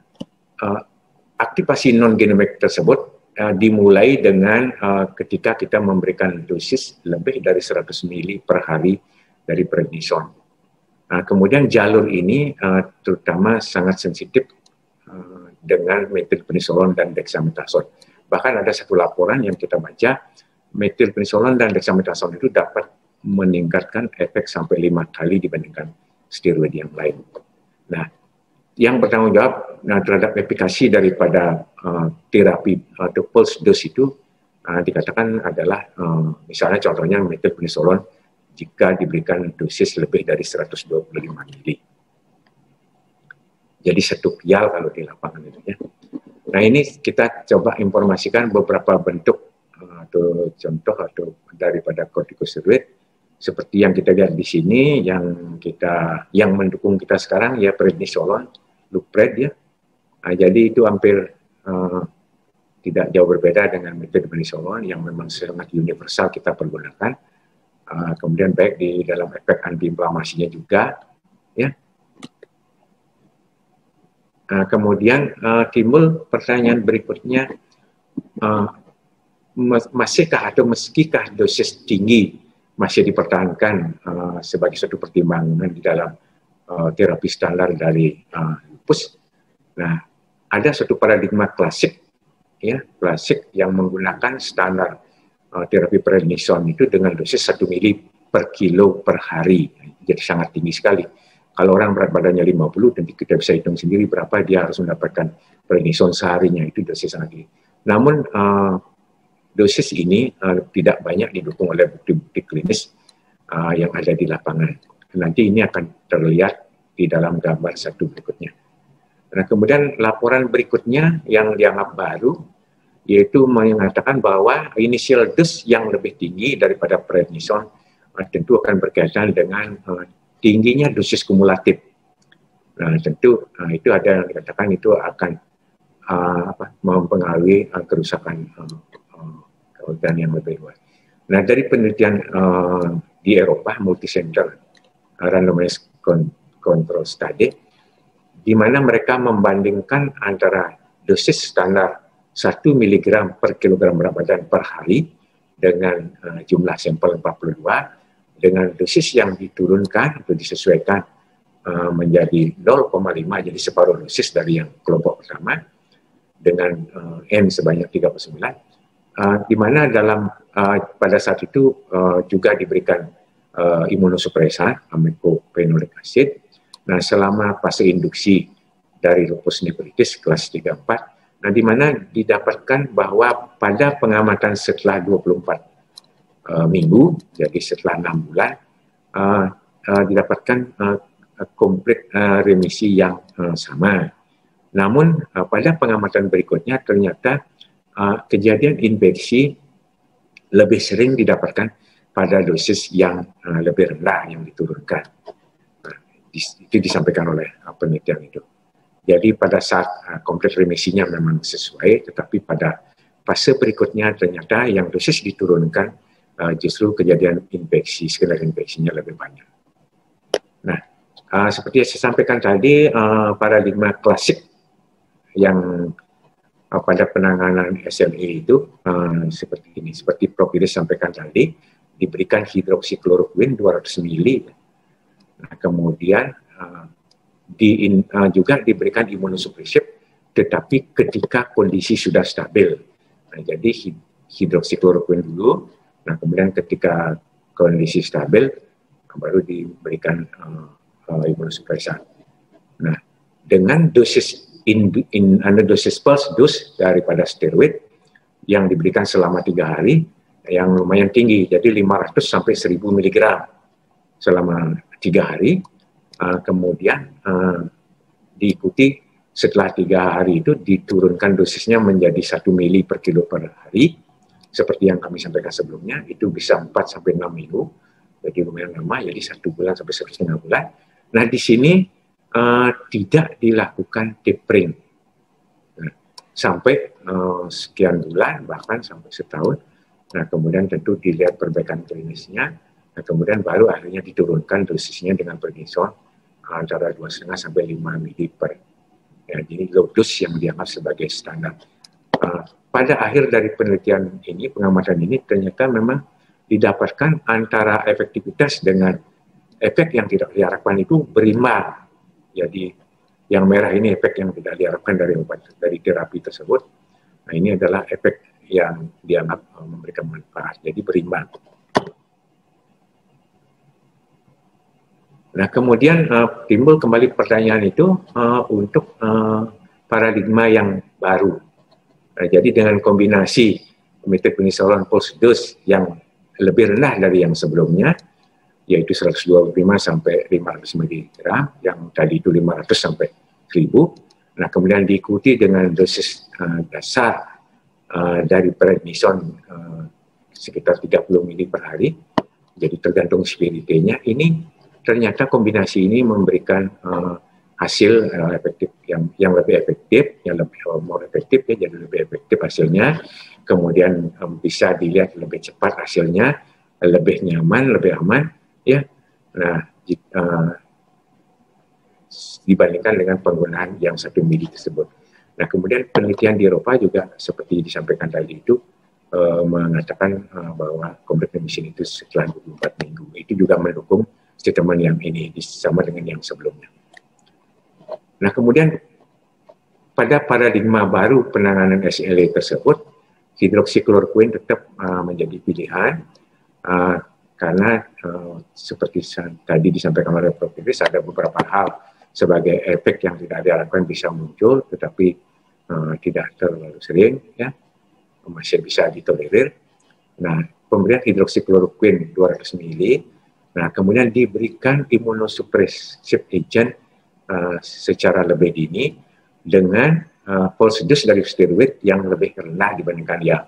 aktivasi non-genomic tersebut dimulai dengan ketika kita memberikan dosis lebih dari 100 ml per hari dari prednisone. Nah, kemudian jalur ini terutama sangat sensitif dengan metilprednisolon dan dexamethasone. Bahkan ada satu laporan yang kita baca, metilprednisolon dan dexamethasone itu dapat meningkatkan efek sampai 5 kali dibandingkan steroid yang lain. Nah, yang bertanggung jawab terhadap efikasi daripada terapi atau pulse dose itu dikatakan adalah misalnya contohnya metilprednisolon jika diberikan dosis lebih dari 125 ml. Jadi 1 pial kalau di lapangan itu ya. Nah, ini kita coba informasikan beberapa bentuk atau contoh atau daripada kortikosteroid seperti yang kita lihat di sini, yang mendukung kita sekarang ya prednisolon, Lupred ya. Nah, jadi itu hampir tidak jauh berbeda dengan metilprednisolon yang memang sangat universal kita pergunakan. Kemudian baik di dalam efek antiinflamasinya juga, ya. Kemudian timbul pertanyaan berikutnya, masihkah atau meskipun dosis tinggi masih dipertahankan sebagai suatu pertimbangan di dalam terapi standar dari lupus? Nah, ada suatu paradigma klasik, ya, klasik yang menggunakan standar terapi prednisone itu dengan dosis 1 ml per kilo per hari. Jadi sangat tinggi sekali. Kalau orang berat badannya 50, nanti kita bisa hitung sendiri berapa dia harus mendapatkan prednisone seharinya, itu dosis sangat tinggi. Namun dosis ini tidak banyak didukung oleh bukti-bukti klinis yang ada di lapangan. Nanti ini akan terlihat di dalam gambar satu berikutnya. Nah, kemudian laporan berikutnya yang dianggap baru, yaitu mengatakan bahwa initial dose yang lebih tinggi daripada prednisone tentu akan berkaitan dengan tingginya dosis kumulatif. Nah, tentu itu ada yang dikatakan itu akan mempengaruhi kerusakan organ yang lebih luas. Nah, dari penelitian di Eropa, multicenter randomized control study, di mana mereka membandingkan antara dosis standar 1 mg per kilogram berat badan per hari dengan jumlah sampel 42 dengan dosis yang diturunkan atau disesuaikan menjadi 0,5, jadi separuh dosis dari yang kelompok pertama dengan N sebanyak 39, di mana dalam pada saat itu juga diberikan imunosupresan, mecophenolic acid. Nah, selama fase induksi dari lupus nephritis kelas 3-4. Nah, di mana didapatkan bahwa pada pengamatan setelah 24 minggu, jadi setelah 6 bulan, didapatkan komplit remisi yang sama. Namun pada pengamatan berikutnya ternyata kejadian infeksi lebih sering didapatkan pada dosis yang lebih rendah yang diturunkan. Itu disampaikan oleh penelitian itu. Jadi pada saat komplit remisinya memang sesuai, tetapi pada fase berikutnya ternyata yang dosis diturunkan justru kejadian infeksi, skenario infeksinya lebih banyak. Nah, seperti yang saya sampaikan tadi, paradigma klasik yang pada penanganan SLE itu seperti ini, seperti Prof. Idris sampaikan tadi, diberikan hidroksikloroquine 200 ml. Nah, kemudian juga diberikan imunosupresif, tetapi ketika kondisi sudah stabil. Nah, jadi hidroksikloroquine dulu, nah kemudian ketika kondisi stabil, baru diberikan imunosupresan. Nah, dengan dosis dosis pulse dose daripada steroid yang diberikan selama 3 hari, yang lumayan tinggi, jadi 500 sampai 1000 mg selama 3 hari. Kemudian diikuti setelah 3 hari itu diturunkan dosisnya menjadi 1 mili per kilo per hari, seperti yang kami sampaikan sebelumnya, itu bisa 4 sampai 6 minggu, jadi lumayan lama, jadi 1 bulan sampai 1,5 bulan. Nah, di sini tidak dilakukan tapering sampai sekian bulan, bahkan sampai setahun. Nah, kemudian tentu dilihat perbaikan klinisnya, nah, kemudian baru akhirnya diturunkan dosisnya dengan prednison antara 2,5 sampai 5 mili per. Ya, jadi low dose yang dianggap sebagai standar. Pada akhir dari penelitian ini, pengamatan ini ternyata memang didapatkan antara efektivitas dengan efek yang tidak diharapkan itu berimbang. Jadi yang merah ini efek yang tidak diharapkan dari obat, dari terapi tersebut. Nah, ini adalah efek yang dianggap memberikan manfaat. Jadi berimbang. Nah, kemudian timbul kembali pertanyaan itu untuk paradigma yang baru. Nah, jadi dengan kombinasi methylprednisolone pulse dose yang lebih rendah dari yang sebelumnya, yaitu 125 sampai 500 mg, yang tadi itu 500 sampai 1000. Nah, kemudian diikuti dengan dosis dasar dari prednison sekitar 30 ml per hari. Jadi tergantung severity-nya. Ini ternyata kombinasi ini memberikan hasil efektif yang lebih efektif, yang lebih more efektif, ya, jadi lebih efektif hasilnya. Kemudian bisa dilihat lebih cepat hasilnya, lebih nyaman, lebih aman, ya. Nah, dibandingkan dengan penggunaan yang 1 mili tersebut. Nah, kemudian penelitian di Eropa juga seperti disampaikan tadi itu mengatakan bahwa komplit remisi itu setelah 24 minggu. Itu juga mendukung statement yang ini sama dengan yang sebelumnya. Nah, kemudian pada paradigma baru penanganan SLE tersebut, hidroksikloroquine tetap menjadi pilihan karena seperti tadi disampaikan oleh Prof. Idris, ada beberapa hal sebagai efek yang tidak diharapkan bisa muncul, tetapi tidak terlalu sering, ya, masih bisa ditolerir. Nah, pemberian hidroksikloroquine 200 ml. Nah, kemudian diberikan imunosupresif agent secara lebih dini dengan pulse dose dari steroid yang lebih rendah dibandingkan yang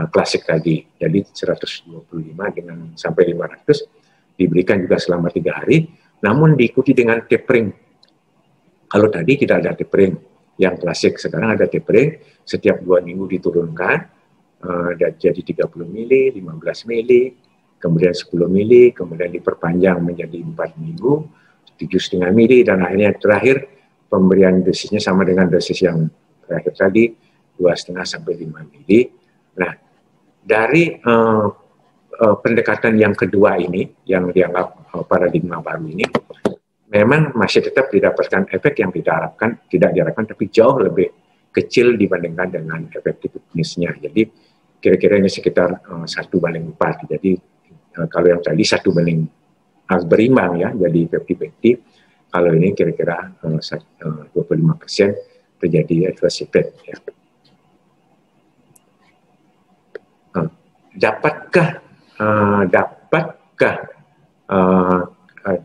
klasik tadi. Jadi 125 dengan sampai 500 diberikan juga selama 3 hari, namun diikuti dengan tapering. Kalau tadi tidak ada tapering yang klasik, sekarang ada tapering, setiap 2 minggu diturunkan dan jadi 30 mili, 15 mili, kemudian 10 mili, kemudian diperpanjang menjadi 4 minggu, 7,5 mili, dan akhirnya terakhir pemberian dosisnya sama dengan dosis yang terakhir tadi, 2,5 sampai 5 mili. Nah, dari pendekatan yang kedua ini, yang dianggap paradigma baru ini, memang masih tetap didapatkan efek yang tidak diharapkan, tapi jauh lebih kecil dibandingkan dengan efektivitasnya. Jadi kira-kira ini sekitar 1/4. Jadi kalau yang tadi 1 banding berimbang, ya, jadi 50-50. Kalau ini kira-kira 25% terjadi adverse effect. Ya. Dapatkah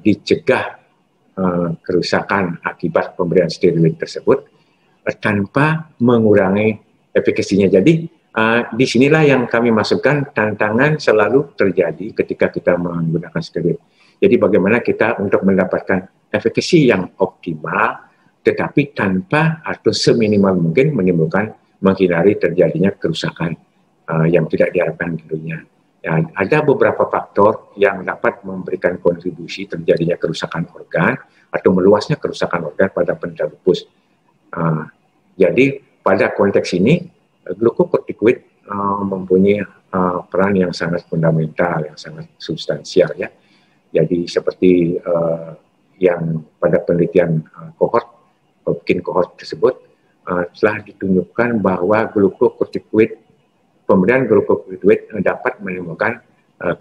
dicegah kerusakan akibat pemberian steroid tersebut tanpa mengurangi efikasinya? Jadi disinilah yang kami masukkan, tantangan selalu terjadi ketika kita menggunakan steroid. Jadi bagaimana kita untuk mendapatkan efikasi yang optimal, tetapi tanpa atau seminimal mungkin menghindari terjadinya kerusakan yang tidak diharapkan tentunya. Ya, ada beberapa faktor yang dapat memberikan kontribusi terjadinya kerusakan organ atau meluasnya kerusakan organ pada penderita lupus. Jadi pada konteks ini glukokortikoid mempunyai peran yang sangat fundamental, yang sangat substansial ya. Jadi seperti yang pada penelitian kohort tersebut telah ditunjukkan bahwa pemberian glukokortikoid dapat menimbulkan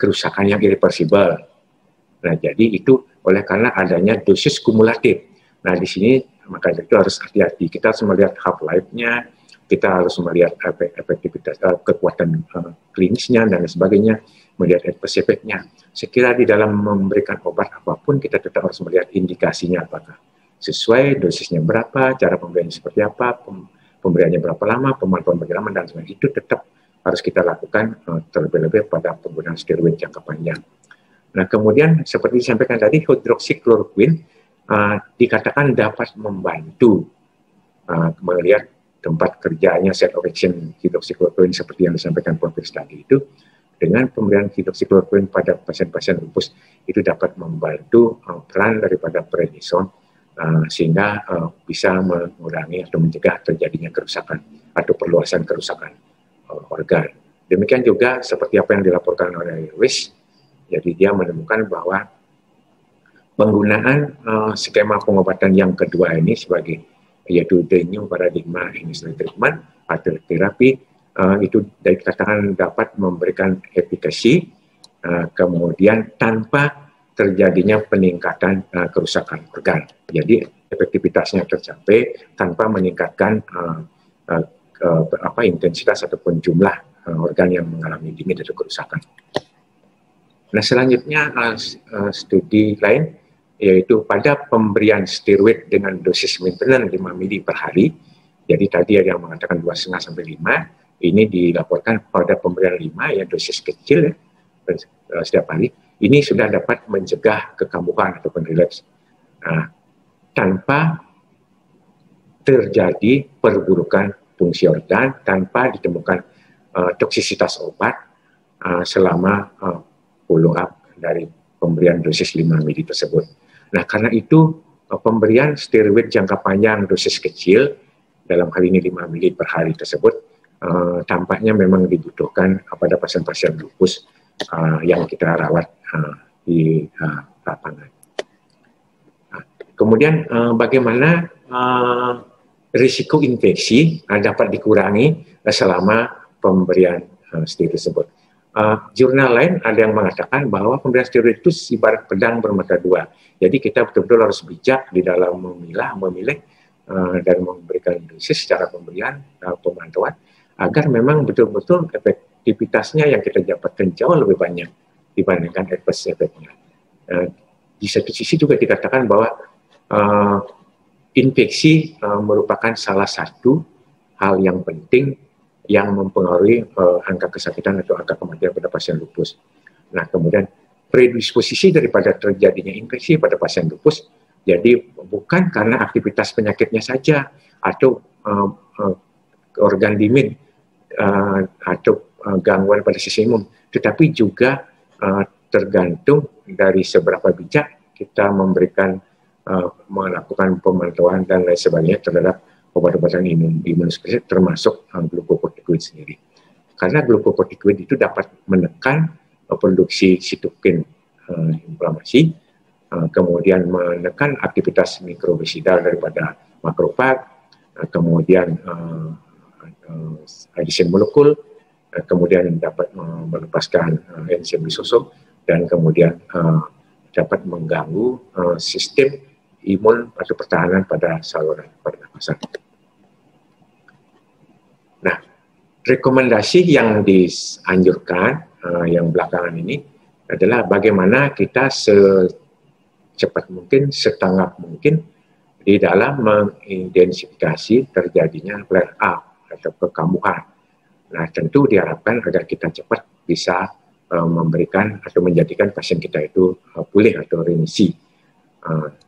kerusakan yang irreversibel. Nah, jadi itu oleh karena adanya dosis kumulatif. Nah, di sini maka itu harus hati-hati. Kita harus melihat half-life-nya, kita harus melihat efektivitas, kekuatan klinisnya dan sebagainya, melihat adverse effect-nya. Sekira di dalam memberikan obat apapun, kita tetap harus melihat indikasinya apakah sesuai, dosisnya berapa, cara pemberiannya seperti apa, pemberiannya berapa lama, pemantauan berapa lama, dan sebagainya. Itu tetap harus kita lakukan terlebih-lebih pada penggunaan steroid jangka panjang. Nah, kemudian seperti disampaikan tadi, hidroksikloroquine dikatakan dapat membantu melihat tempat kerjanya set of action hidroksikloroquine seperti yang disampaikan Profesor tadi itu. Dengan pemberian hidroksikloroquine pada pasien-pasien lupus itu dapat membantu peran daripada prednison sehingga bisa mengurangi atau mencegah terjadinya kerusakan atau perluasan kerusakan organ. Demikian juga seperti apa yang dilaporkan oleh Lewis, jadi dia menemukan bahwa penggunaan skema pengobatan yang kedua ini sebagai yaitu the new paradigma initial treatment atau terapi itu dikatakan dapat memberikan efikasi kemudian tanpa terjadinya peningkatan kerusakan organ. Jadi efektivitasnya tercapai tanpa meningkatkan intensitas ataupun jumlah organ yang mengalami damage atau kerusakan. Nah, selanjutnya studi lain yaitu pada pemberian steroid dengan dosis maintenance 5 mili per hari. Jadi tadi ada yang mengatakan 2,5 sampai 5. Ini dilaporkan pada pemberian 5 ya dosis kecil ya, setiap hari. Ini sudah dapat mencegah kekambuhan ataupun relapse. Nah, tanpa terjadi perburukan fungsi organ, tanpa ditemukan toksisitas obat selama follow up dari pemberian dosis 5 mili tersebut. Nah, karena itu pemberian steroid jangka panjang dosis kecil dalam hal ini 5 mili per hari tersebut tampaknya memang dibutuhkan pada pasien-pasien lupus yang kita rawat di lapangan. Kemudian bagaimana risiko infeksi dapat dikurangi selama pemberian steroid tersebut. Jurnal lain ada yang mengatakan bahwa pemberian steroid itu ibarat pedang bermata dua. Jadi kita betul-betul harus bijak di dalam memilih dan memberikan dosis secara pemberian pemantauan agar memang betul-betul efektivitasnya yang kita dapatkan jauh lebih banyak dibandingkan adverse effect-nya. Di satu sisi juga dikatakan bahwa infeksi merupakan salah satu hal yang penting yang mempengaruhi angka kesakitan atau angka kematian pada pasien lupus. Nah, kemudian predisposisi daripada terjadinya infeksi pada pasien lupus, jadi bukan karena aktivitas penyakitnya saja atau organ damage atau gangguan pada sistem imun, tetapi juga tergantung dari seberapa bijak kita memberikan melakukan pemantauan dan lain sebagainya terhadap obat-obatan imunosupresif termasuk glukokortikoid sendiri. Karena glukokortikoid itu dapat menekan produksi sitokin inflamasi, kemudian menekan aktivitas mikrobesidal daripada makrofag, kemudian adhesin molekul, kemudian dapat melepaskan enzim lisosom dan kemudian dapat mengganggu sistem imun atau pertahanan pada saluran pernapasan. Nah, rekomendasi yang dianjurkan yang belakangan ini adalah bagaimana kita secepat mungkin, setanggap mungkin di dalam mengidentifikasi terjadinya flare up atau kekambuhan. Nah, tentu diharapkan agar kita cepat bisa memberikan atau menjadikan pasien kita itu pulih atau remisi.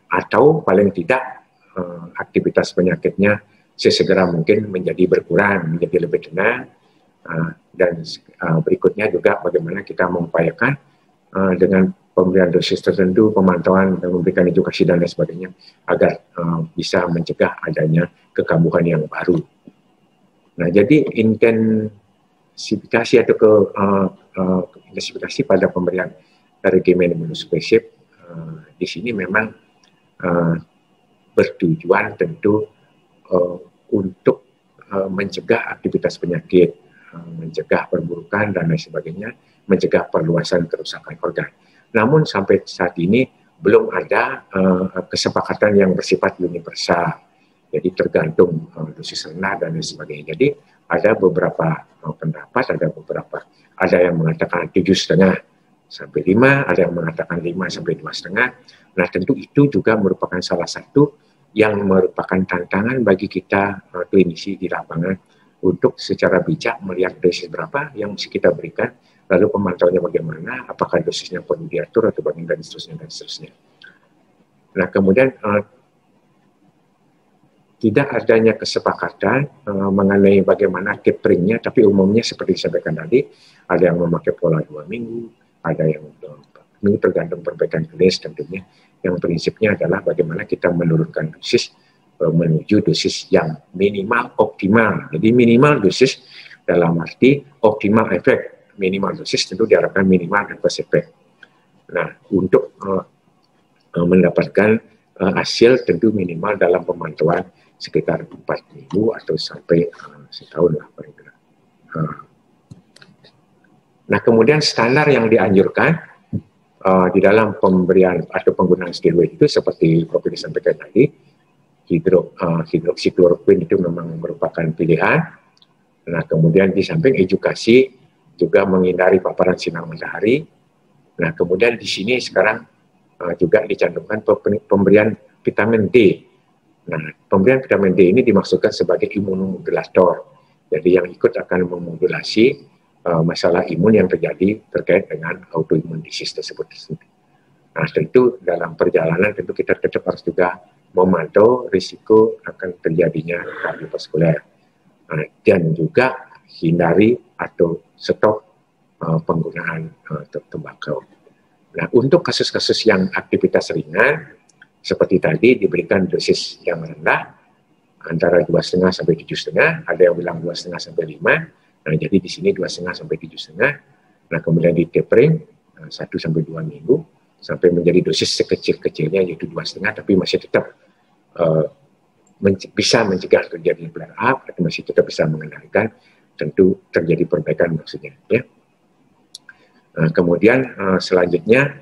Atau paling tidak aktivitas penyakitnya sesegera mungkin menjadi berkurang, menjadi lebih tenang. Dan berikutnya juga bagaimana kita mengupayakan dengan pemberian dosis tertentu, pemantauan, dan memberikan edukasi dan lain sebagainya agar bisa mencegah adanya kekambuhan yang baru. Nah, jadi intensifikasi atau intensifikasi pada pemberian regimen imunosupresif di sini memang bertujuan tentu untuk mencegah aktivitas penyakit, mencegah perburukan dan lain sebagainya, mencegah perluasan kerusakan organ. Namun sampai saat ini belum ada kesepakatan yang bersifat universal. Jadi tergantung dosis rendah dan lain sebagainya. Jadi ada beberapa pendapat, ada yang mengatakan 7,5 sampai 5, ada yang mengatakan 5 sampai 2,5. Nah, tentu itu juga merupakan salah satu yang merupakan tantangan bagi kita klinisi di lapangan untuk secara bijak melihat dosis berapa yang mesti kita berikan, lalu pemantauannya bagaimana, apakah dosisnya perlu diatur atau bagaimana, dan seterusnya. Nah, kemudian tidak adanya kesepakatan mengenai bagaimana taperingnya, tapi umumnya seperti disampaikan tadi, ada yang memakai pola 2 minggu, ada yang 4 minggu, tergantung perbaikan klinis tentunya. Yang prinsipnya adalah bagaimana kita menurunkan dosis menuju dosis yang minimal optimal. Jadi minimal dosis dalam arti optimal efek. Minimal dosis tentu diharapkan minimal adverse effect. Nah, untuk mendapatkan hasil tentu minimal dalam pemantauan sekitar 4 minggu atau sampai setahun lah paling tidak. Nah, kemudian standar yang dianjurkan di dalam pemberian atau penggunaan steroid itu seperti Prof disampaikan tadi, hidroksikloroquine itu memang merupakan pilihan. Nah, kemudian di samping edukasi juga menghindari paparan sinar matahari. Nah, kemudian di sini sekarang juga dicantumkan pemberian vitamin D. Nah, pemberian vitamin D ini dimaksudkan sebagai imunomodulator. Jadi yang ikut akan memodulasi masalah imun yang terjadi terkait dengan autoimmune disease tersebut. Nah, tentu dalam perjalanan tentu kita tetap harus juga memantau risiko akan terjadinya kardiovaskuler. Dan juga hindari atau stop penggunaan tembakau. Nah, untuk kasus-kasus yang aktivitas ringan, seperti tadi diberikan dosis yang rendah, antara 2,5 sampai 7,5, ada yang bilang 2,5 sampai 5, nah jadi di sini 2,5 sampai 7,5, nah kemudian di tapering 1 sampai 2 minggu, sampai menjadi dosis sekecil-kecilnya yaitu 2,5, tapi masih tetap bisa mencegah terjadi flare up, atau masih tetap bisa mengendalikan, tentu terjadi perbaikan maksudnya. Ya. Kemudian selanjutnya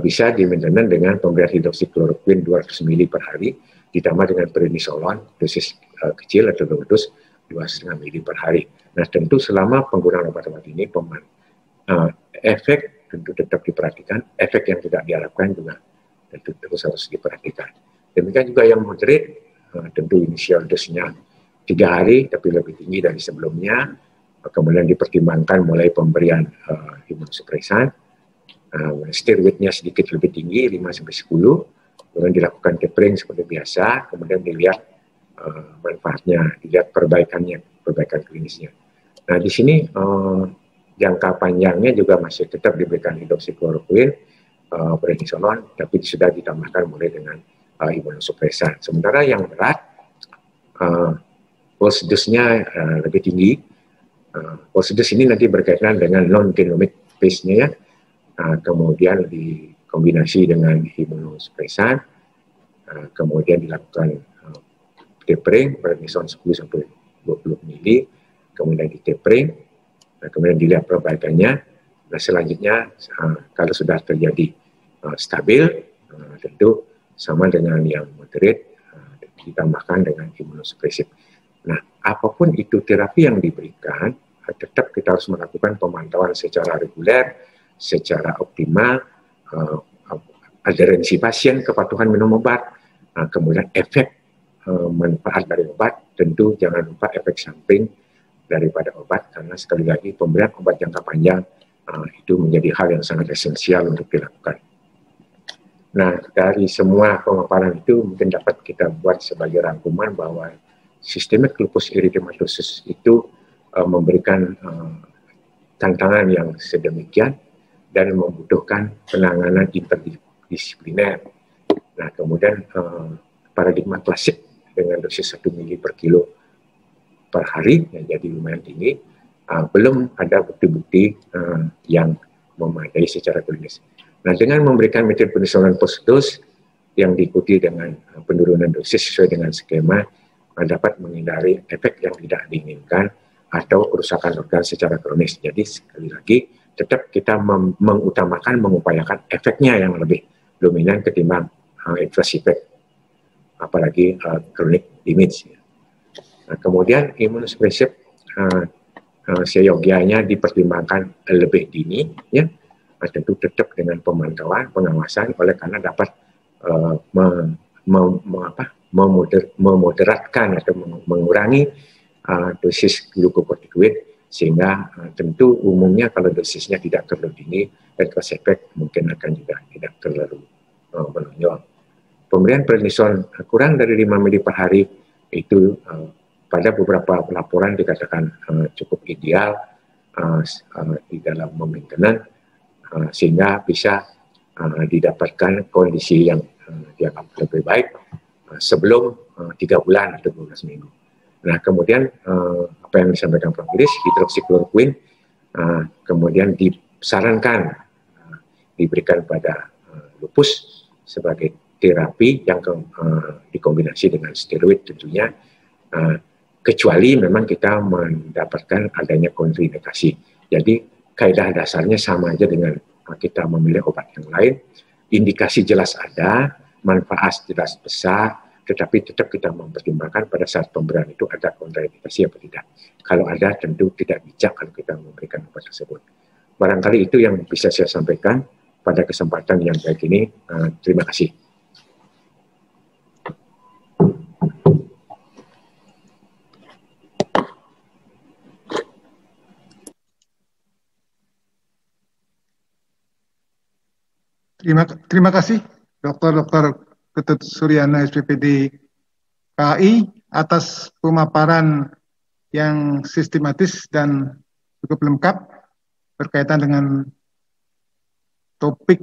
bisa di-maintenance dengan pemberian hidroksikloroquine 200 ml per hari, ditambah dengan prednisolon dosis kecil atau dos 2,5 ml per hari. Nah, tentu selama penggunaan obat-obat ini, efek tentu tetap diperhatikan, efek yang tidak diharapkan juga tentu terus harus diperhatikan. Demikian juga yang moderate, tentu inisial dosisnya 3 hari, tapi lebih tinggi dari sebelumnya, kemudian dipertimbangkan mulai pemberian imunosupresan, steroidnya sedikit lebih tinggi, 5-10, kemudian dilakukan tapering seperti biasa, kemudian dilihat manfaatnya, dilihat perbaikan klinisnya. Nah, di sini jangka panjangnya juga masih tetap diberikan hidroksikloroquine, prednisolon, tapi sudah ditambahkan mulai dengan imunosupresan. Sementara yang berat, pulse dose-nya lebih tinggi. Pulse dose ini nanti berkaitan dengan non-genomic base-nya ya. Kemudian dikombinasi dengan imunosupresan, kemudian dilakukan tapering, prednison 10-20 ml, kemudian di tapering, kemudian dilihat perbaikannya. Nah, selanjutnya kalau sudah terjadi stabil, tentu sama dengan yang moderate, ditambahkan dengan imunosupresif. Nah, apapun itu terapi yang diberikan, tetap kita harus melakukan pemantauan secara reguler, secara optimal, adherensi pasien, kepatuhan minum obat, kemudian efek manfaat dari obat, tentu jangan lupa efek samping daripada obat, karena sekali lagi pemberian obat jangka panjang itu menjadi hal yang sangat esensial untuk dilakukan. Nah, dari semua pemaparan itu mungkin dapat kita buat sebagai rangkuman bahwa sistemik lupus erythematosus itu memberikan tantangan yang sedemikian dan membutuhkan penanganan interdisipliner. Nah, kemudian paradigma klasik dengan dosis 1 mili per kilo per hari, yang jadi lumayan tinggi, belum ada bukti-bukti yang memadai secara klinis. Nah, dengan memberikan metilprednisolon post-dose yang diikuti dengan penurunan dosis sesuai dengan skema, dapat menghindari efek yang tidak diinginkan atau kerusakan organ secara kronis. Jadi sekali lagi, tetap kita mengupayakan efeknya yang lebih dominan ketimbang adverse effect, apalagi chronic damage. Nah, kemudian imunosupresif seyogianya dipertimbangkan lebih dini, ya, tentu tetap dengan pemantauan, pengawasan, oleh karena dapat memoderatkan atau mengurangi dosis glukokortikoid, sehingga tentu umumnya kalau dosisnya tidak terlalu tinggi, adverse effect mungkin akan juga tidak terlalu menonjol. Pemberian prednison kurang dari 5 mili per hari itu pada beberapa laporan dikatakan cukup ideal di dalam maintenance, sehingga bisa didapatkan kondisi yang dianggap lebih baik sebelum 3 bulan atau 12 minggu. Nah, kemudian apa yang disampaikan Prof. Iris, hidroksikloroquine kemudian disarankan diberikan pada lupus sebagai terapi yang dikombinasi dengan steroid tentunya, kecuali memang kita mendapatkan adanya kontraindikasi. Jadi kaidah dasarnya sama aja dengan kita memilih obat yang lain. Indikasi jelas ada, manfaat jelas besar, tetapi tetap kita mempertimbangkan pada saat pemberian itu ada kontraindikasi atau tidak. Kalau ada, tentu tidak bijak kalau kita memberikan obat tersebut. Barangkali itu yang bisa saya sampaikan pada kesempatan yang baik ini. Terima kasih. Terima kasih Dr. Ketut Suryana SPPD KAI atas pemaparan yang sistematis dan cukup lengkap berkaitan dengan topik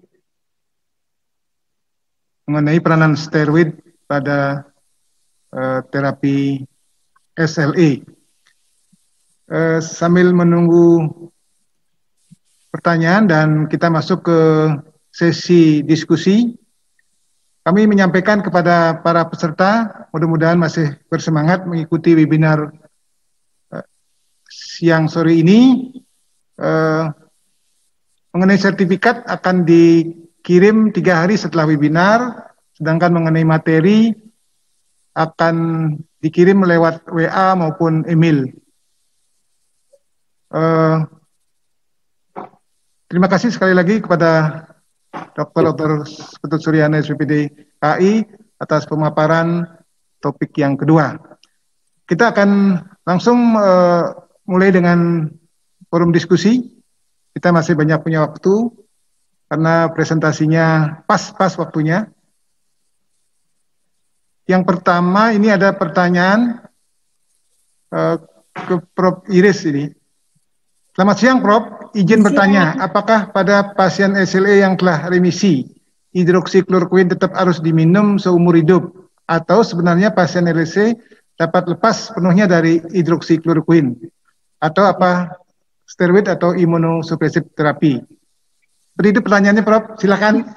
mengenai peranan steroid pada terapi SLE. Sambil menunggu pertanyaan dan kita masuk ke sesi diskusi, kami menyampaikan kepada para peserta, mudah-mudahan masih bersemangat mengikuti webinar siang sore ini. Mengenai sertifikat akan dikirim 3 hari setelah webinar, sedangkan mengenai materi akan dikirim lewat WA maupun email. Terima kasih sekali lagi kepada Dr. Ketut Suryana SPPD KAI atas pemaparan topik yang kedua. Kita akan langsung mulai dengan forum diskusi. Kita masih banyak punya waktu karena presentasinya pas waktunya. Yang pertama ini ada pertanyaan ke Prof. Iris ini. Selamat siang Prof, izin bertanya, apakah pada pasien SLE yang telah remisi, hidroksikloroquine tetap harus diminum seumur hidup? Atau sebenarnya pasien SLE dapat lepas penuhnya dari hidroksikloroquine? Atau apa steroid atau imunosupresif terapi? Seperti itu pertanyaannya Prof, silakan.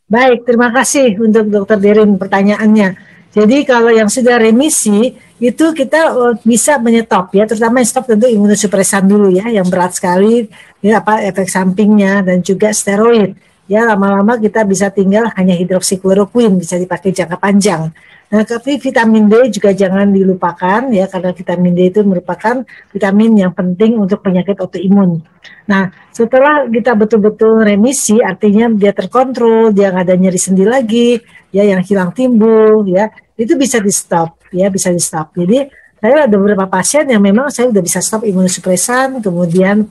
Baik, terima kasih untuk Dr. Derin pertanyaannya. Jadi kalau yang sudah remisi itu kita bisa menyetop ya, terutama stop tentu imunosupresan dulu ya, yang berat sekali ya, efek sampingnya dan juga steroid ya lama-lama kita bisa tinggal hanya hidroksikloroquine, bisa dipakai jangka panjang. Nah, tapi vitamin D juga jangan dilupakan ya, karena vitamin D itu merupakan vitamin yang penting untuk penyakit autoimun. Nah, setelah kita betul-betul remisi, artinya dia terkontrol, dia nggak ada nyeri sendi lagi, ya yang hilang timbul, ya itu bisa di stop, ya bisa di stop. Jadi saya ada beberapa pasien yang memang saya udah bisa stop imunosupresan, kemudian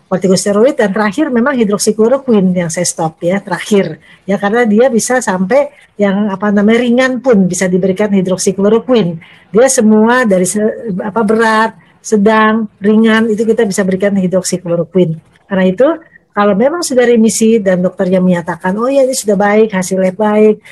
kortikosteroid, dan terakhir memang hidroksikloroquine yang saya stop ya terakhir ya, karena dia bisa sampai yang ringan pun bisa diberikan hidroksikloroquine. Dia semua dari berat, sedang, ringan itu kita bisa berikan hidroksikloroquine. Karena itu kalau memang sudah remisi dan dokternya menyatakan oh ya ini sudah baik, hasilnya baik,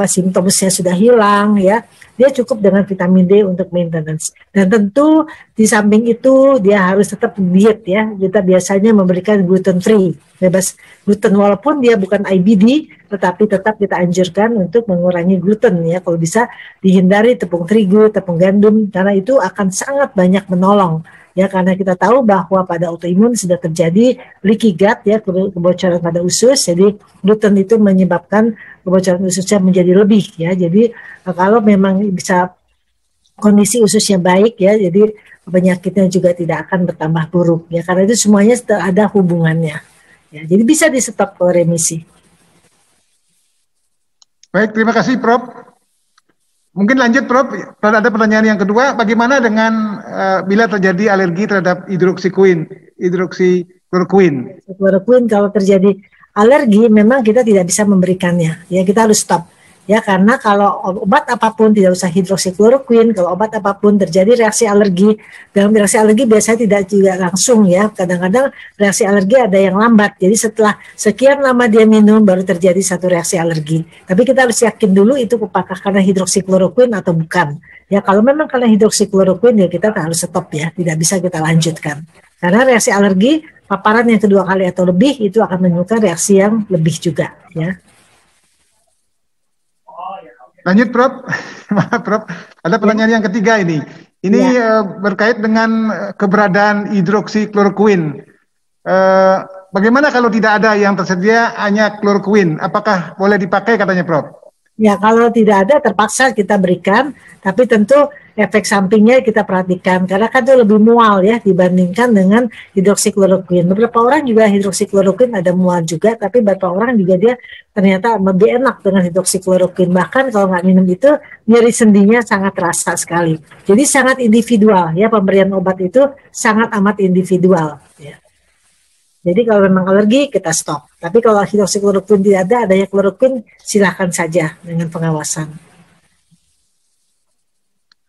simptomnya sudah hilang ya, dia cukup dengan vitamin D untuk maintenance. Dan tentu di samping itu dia harus tetap diet ya. Kita biasanya memberikan gluten free, bebas gluten, walaupun dia bukan IBD, tetapi tetap kita anjurkan untuk mengurangi gluten ya. Kalau bisa dihindari tepung terigu, tepung gandum, karena itu akan sangat banyak menolong. Ya, karena kita tahu bahwa pada autoimun sudah terjadi leaky gut ya, kebocoran pada usus. Jadi gluten itu menyebabkan kebocoran ususnya menjadi lebih ya. Jadi kalau memang bisa kondisi ususnya baik ya, jadi penyakitnya juga tidak akan bertambah buruk ya. Karena itu semuanya ada hubungannya. Ya, jadi bisa di stop kalau remisi. Baik, terima kasih Prof. Mungkin lanjut Prof, ada pertanyaan yang kedua, bagaimana dengan bila terjadi alergi terhadap hidroksikloroquine? Hidroksikloroquine kalau terjadi alergi memang kita tidak bisa memberikannya, ya kita harus stop. Ya karena kalau obat apapun, tidak usah hidroksikloroquine, kalau obat apapun terjadi reaksi alergi, dan reaksi alergi biasanya tidak juga langsung ya, kadang-kadang reaksi alergi ada yang lambat, jadi setelah sekian lama dia minum baru terjadi satu reaksi alergi. Tapi kita harus yakin dulu itu apakah karena hidroksikloroquine atau bukan. Ya kalau memang karena hidroksikloroquine ya kita harus stop ya, tidak bisa kita lanjutkan. Karena reaksi alergi, paparan yang kedua kali atau lebih itu akan menimbulkan reaksi yang lebih juga ya. Lanjut Prof. Maaf Prof, ada pertanyaan yang ketiga ini. Ini berkait dengan keberadaan hidroksikloroquine. Bagaimana kalau tidak ada yang tersedia hanya kloroquine? Apakah boleh dipakai katanya Prof? Ya kalau tidak ada terpaksa kita berikan, tapi tentu efek sampingnya kita perhatikan karena kan itu lebih mual ya dibandingkan dengan hidroksikloroquine. Beberapa orang juga hidroksikloroquine ada mual juga, tapi beberapa orang juga dia ternyata lebih enak dengan hidroksikloroquine. Bahkan kalau nggak minum itu nyeri sendinya sangat terasa sekali. Jadi sangat individual ya, pemberian obat itu sangat amat individual ya. Jadi kalau memang alergi kita stop. Tapi kalau hidroksikloroquine tidak ada, adanya kloroquine silakan saja dengan pengawasan.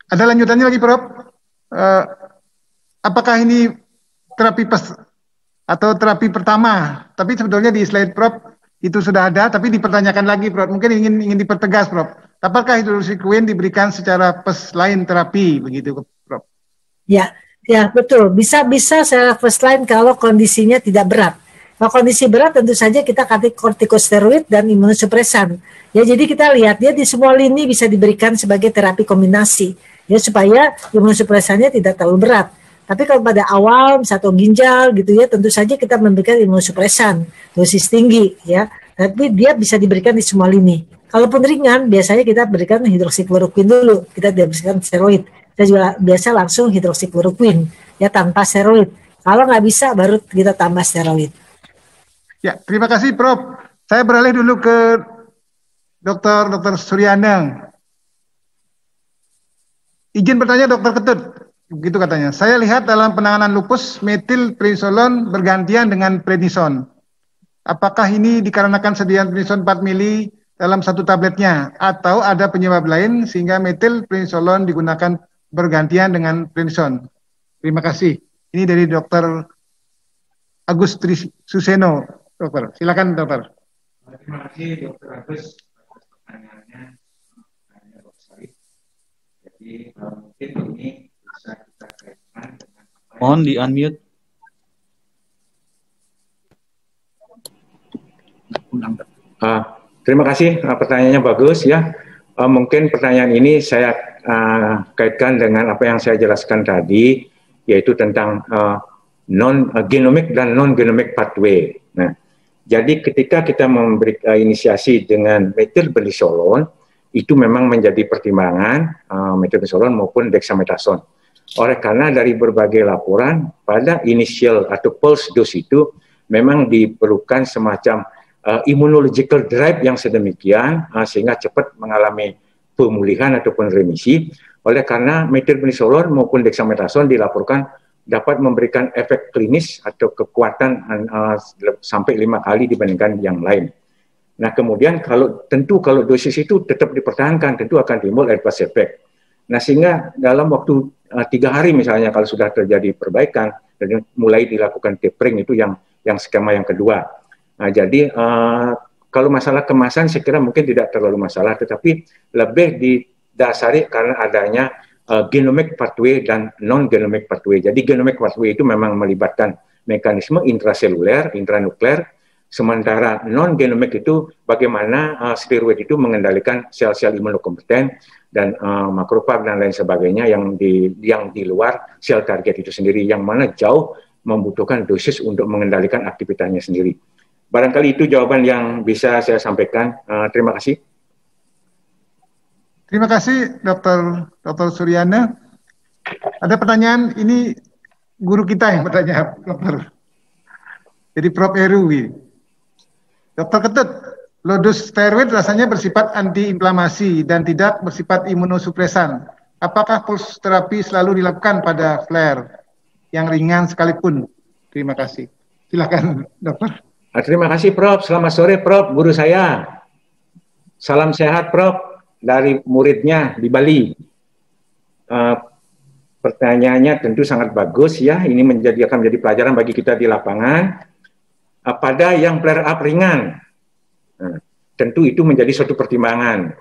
Ada lanjutannya lagi Prof. Apakah ini terapi atau terapi pertama? Tapi sebetulnya di slide Prof itu sudah ada, tapi dipertanyakan lagi Prof. Mungkin ingin dipertegas Prof. Apakah hidroksikloroquine diberikan secara lain terapi begitu Prof? Ya betul, bisa secara first line kalau kondisinya tidak berat. Kalau kondisi berat tentu saja kita kasih kortikosteroid dan imunosupresan. Ya jadi kita lihat dia di semua lini bisa diberikan sebagai terapi kombinasi ya supaya imunosupresannya tidak terlalu berat. Tapi kalau pada awal satu ginjal gitu ya tentu saja kita memberikan imunosupresan dosis tinggi ya. Tapi dia bisa diberikan di semua lini. Kalaupun ringan biasanya kita berikan hidroksikloroquine dulu, kita tidak berikan steroid. Kita juga biasa langsung hidroksikloroquine ya tanpa steroid. Kalau nggak bisa baru kita tambah steroid. Ya, terima kasih Prof. Saya beralih dulu ke Dr. Suryaneng. Izin bertanya Dr. Ketut, begitu katanya. Saya lihat dalam penanganan lupus metilprednisolon bergantian dengan prednison. Apakah ini dikarenakan sediaan prednison 4 mili dalam satu tabletnya atau ada penyebab lain sehingga metilprednisolon digunakan bergantian dengan prednison? Terima kasih. Ini dari Dr. Agus Trisuseno, Dokter. Silakan Dokter. Terima kasih Dr. Agus atas pertanyaannya. Jadi mungkin ini bisa kita kaitkan dengan mohon di unmute. Terima kasih, pertanyaannya bagus ya. Mungkin pertanyaan ini saya kaitkan dengan apa yang saya jelaskan tadi, yaitu tentang non-genomic dan non-genomic pathway. Nah, Jadi ketika kita memberi inisiasi dengan metilbendazolone, itu memang menjadi pertimbangan metilbendazolone maupun dexamethasone. Oleh karena dari berbagai laporan pada initial atau pulse dose itu memang diperlukan semacam immunological drive yang sedemikian sehingga cepat mengalami pemulihan ataupun remisi. Oleh karena metilbendazolone maupun dexamethasone dilaporkan dapat memberikan efek klinis atau kekuatan sampai 5 kali dibandingkan yang lain. Nah kemudian kalau dosis itu tetap dipertahankan, tentu akan timbul adverse effect. Nah sehingga dalam waktu 3 hari misalnya kalau sudah terjadi perbaikan dan mulai dilakukan tapering itu yang skema yang kedua. Nah jadi kalau masalah kemasan saya kira mungkin tidak terlalu masalah, tetapi lebih didasari karena adanya genomic pathway dan non-genomic pathway. Jadi genomic pathway itu memang melibatkan mekanisme intraseluler, intranukleer, sementara non-genomic itu bagaimana steroid itu mengendalikan sel-sel imunokompeten dan makrofag dan lain sebagainya yang di luar sel target itu sendiri, yang mana jauh membutuhkan dosis untuk mengendalikan aktivitasnya sendiri. Barangkali itu jawaban yang bisa saya sampaikan. Terima kasih. Terima kasih Dr. Suryana. Ada pertanyaan, ini guru kita yang bertanya, Dokter. Jadi Prof. Heru. Dr. Ketut, low dose steroid rasanya bersifat antiinflamasi dan tidak bersifat imunosupresan. Apakah pulse terapi selalu dilakukan pada flare yang ringan sekalipun? Terima kasih. Silakan, Dokter. Terima kasih, Prof. Selamat sore, Prof. Guru saya. Salam sehat, Prof. Dari muridnya di Bali. Pertanyaannya tentu sangat bagus ya. Ini akan menjadi pelajaran bagi kita di lapangan. Pada yang flare up ringan, tentu itu menjadi suatu pertimbangan.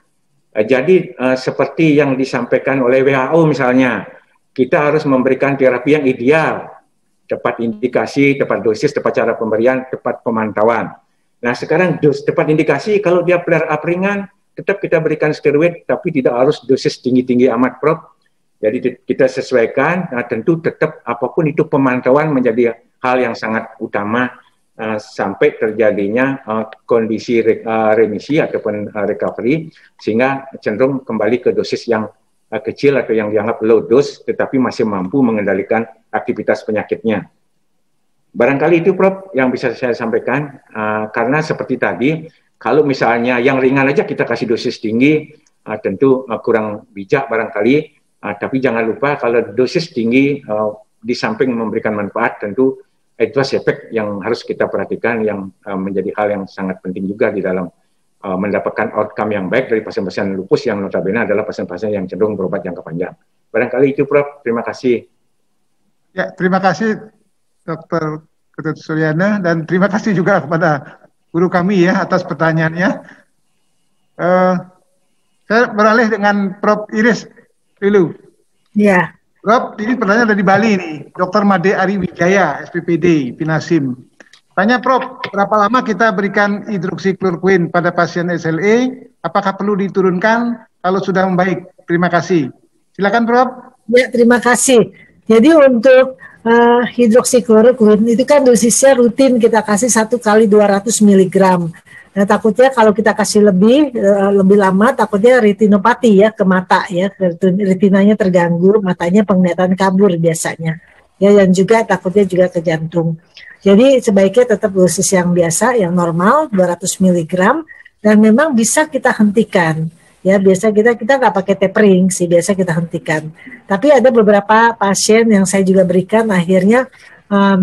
Jadi seperti yang disampaikan oleh WHO misalnya, kita harus memberikan terapi yang ideal, tepat indikasi, tepat dosis, tepat cara pemberian, tepat pemantauan. Nah sekarang tepat indikasi kalau dia flare up ringan, tetap kita berikan steroid, tapi tidak harus dosis tinggi-tinggi amat, Prof. Jadi kita sesuaikan, tentu tetap apapun itu pemantauan menjadi hal yang sangat utama sampai terjadinya kondisi remisi ataupun recovery, sehingga cenderung kembali ke dosis yang kecil atau yang dianggap low dose, tetapi masih mampu mengendalikan aktivitas penyakitnya. Barangkali itu, Prof, yang bisa saya sampaikan, karena seperti tadi, kalau misalnya yang ringan aja kita kasih dosis tinggi, tentu kurang bijak barangkali, tapi jangan lupa kalau dosis tinggi di samping memberikan manfaat, tentu adverse effect yang harus kita perhatikan, yang menjadi hal yang sangat penting juga di dalam mendapatkan outcome yang baik dari pasien-pasien lupus yang notabene adalah pasien-pasien yang cenderung berobat jangka panjang. Barangkali itu, Prof. Terima kasih. Ya, terima kasih Dr. Ketut Suryana, dan terima kasih juga kepada guru kami ya atas pertanyaannya. Saya beralih dengan Prof. Iris dulu. Ya. Prof, ini pertanyaan dari Bali nih, Dr. Made Ari Wijaya, SPPD, Pinasim. Tanya Prof, berapa lama kita berikan hidroksikloroquine pada pasien SLE? Apakah perlu diturunkan kalau sudah membaik? Terima kasih. Silakan Prof. Ya, terima kasih. Jadi untuk hidroksikloroquine itu kan dosisnya rutin kita kasih 1 kali 200 mg. Nah takutnya kalau kita kasih lebih lama, takutnya retinopati ya ke mata ya, retinanya terganggu, matanya penglihatan kabur biasanya. Ya, dan juga takutnya juga ke jantung. Jadi sebaiknya tetap dosis yang biasa, yang normal 200 mg, dan memang bisa kita hentikan. Ya biasa kita nggak pakai tapering sih, biasa kita hentikan. Tapi ada beberapa pasien yang saya juga berikan akhirnya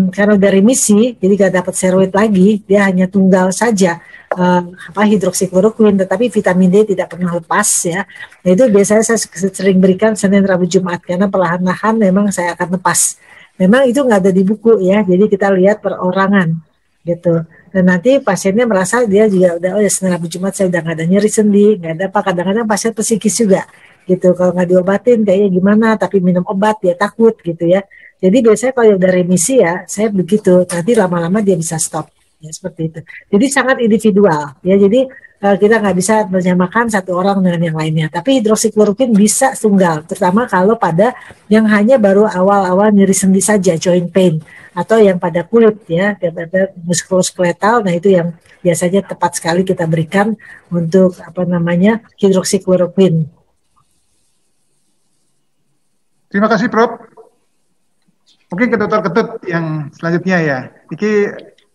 karena udah remisi, jadi nggak dapat steroid lagi, dia hanya tunggal saja hidroksikloroquine, tetapi vitamin D tidak pernah lepas ya. Nah itu biasanya saya sering berikan Senin, Rabu, Jumat karena perlahan-lahan memang saya akan lepas. Memang itu nggak ada di buku ya, jadi kita lihat perorangan gitu. Dan nanti pasiennya merasa dia juga udah Senin, Rabu, Jumat saya udah nggak ada nyeri sendi, nggak ada apa. Kadang-kadang pasien psikis juga gitu, kalau nggak diobatin kayaknya gimana, tapi minum obat dia takut gitu ya. Jadi biasanya kalau udah remisi ya saya begitu, nanti lama-lama dia bisa stop ya, seperti itu. Jadi sangat individual ya, jadi kita nggak bisa menyamakan satu orang dengan yang lainnya. Tapi hidroksikloroquine bisa tunggal, terutama kalau pada yang hanya baru awal-awal nyeri sendi saja, joint pain, atau yang pada kulit ya, pada muskuloskeletal. Nah itu yang biasanya tepat sekali kita berikan untuk hidroksikloroquine. Terima kasih Prof. Mungkin ke Dokter Ketut yang selanjutnya ya. Ini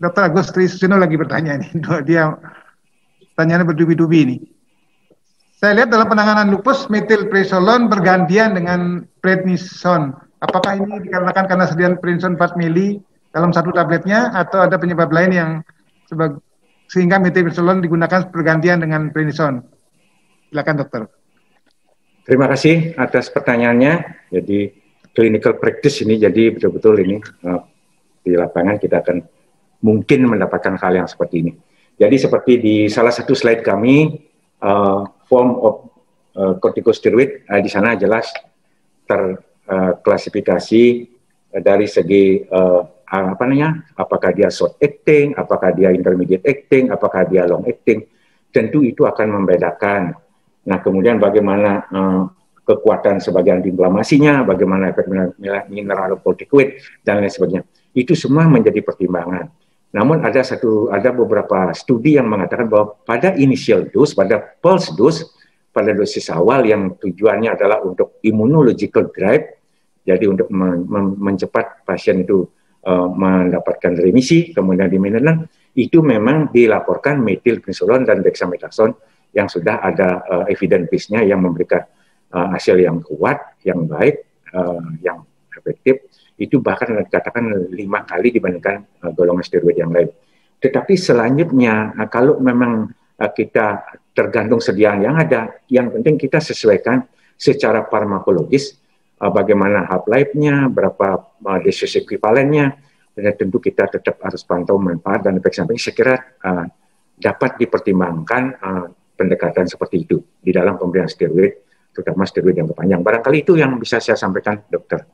Dr. Agus Trisno lagi bertanya nih. Dia pertanyaannya berdubi-dubi nih. Saya lihat dalam penanganan lupus metilprednisolon bergantian dengan prednison. Apakah ini dikarenakan karena sediaan prednison 4 mili dalam satu tabletnya atau ada penyebab lain yang sehingga metilprednisolon digunakan bergantian dengan prednison? Silakan dokter. Terima kasih atas pertanyaannya. Jadi clinical practice ini jadi betul-betul ini di lapangan kita akan mungkin mendapatkan hal yang seperti ini. Jadi seperti di salah satu slide kami, form of corticosteroid di sana jelas terklasifikasi dari segi apakah dia short acting, apakah dia intermediate acting, apakah dia long acting. Tentu itu akan membedakan. Nah kemudian bagaimana kekuatan sebagai antiinflamasinya, bagaimana efek mineralocorticoid dan lain sebagainya. Itu semua menjadi pertimbangan. Namun ada beberapa studi yang mengatakan bahwa pada initial dose, pada pulse dose, pada dosis awal yang tujuannya adalah untuk immunological drive, jadi untuk mencepat pasien itu mendapatkan remisi, kemudian di maintenance, itu memang dilaporkan metilprednisolon dan dexamethasone yang sudah ada evidence base-nya yang memberikan hasil yang kuat, yang baik, yang efektif. Itu bahkan dikatakan 5 kali dibandingkan golongan steroid yang lain. Tetapi selanjutnya, kalau memang kita tergantung sediaan yang ada, yang penting kita sesuaikan secara farmakologis, bagaimana half-life-nya, berapa doses ekuivalennya, dan tentu kita tetap harus pantau manfaat dan efek samping. Saya kira dapat dipertimbangkan pendekatan seperti itu di dalam pemberian steroid, terutama steroid yang berpanjang. Barangkali itu yang bisa saya sampaikan, dokter.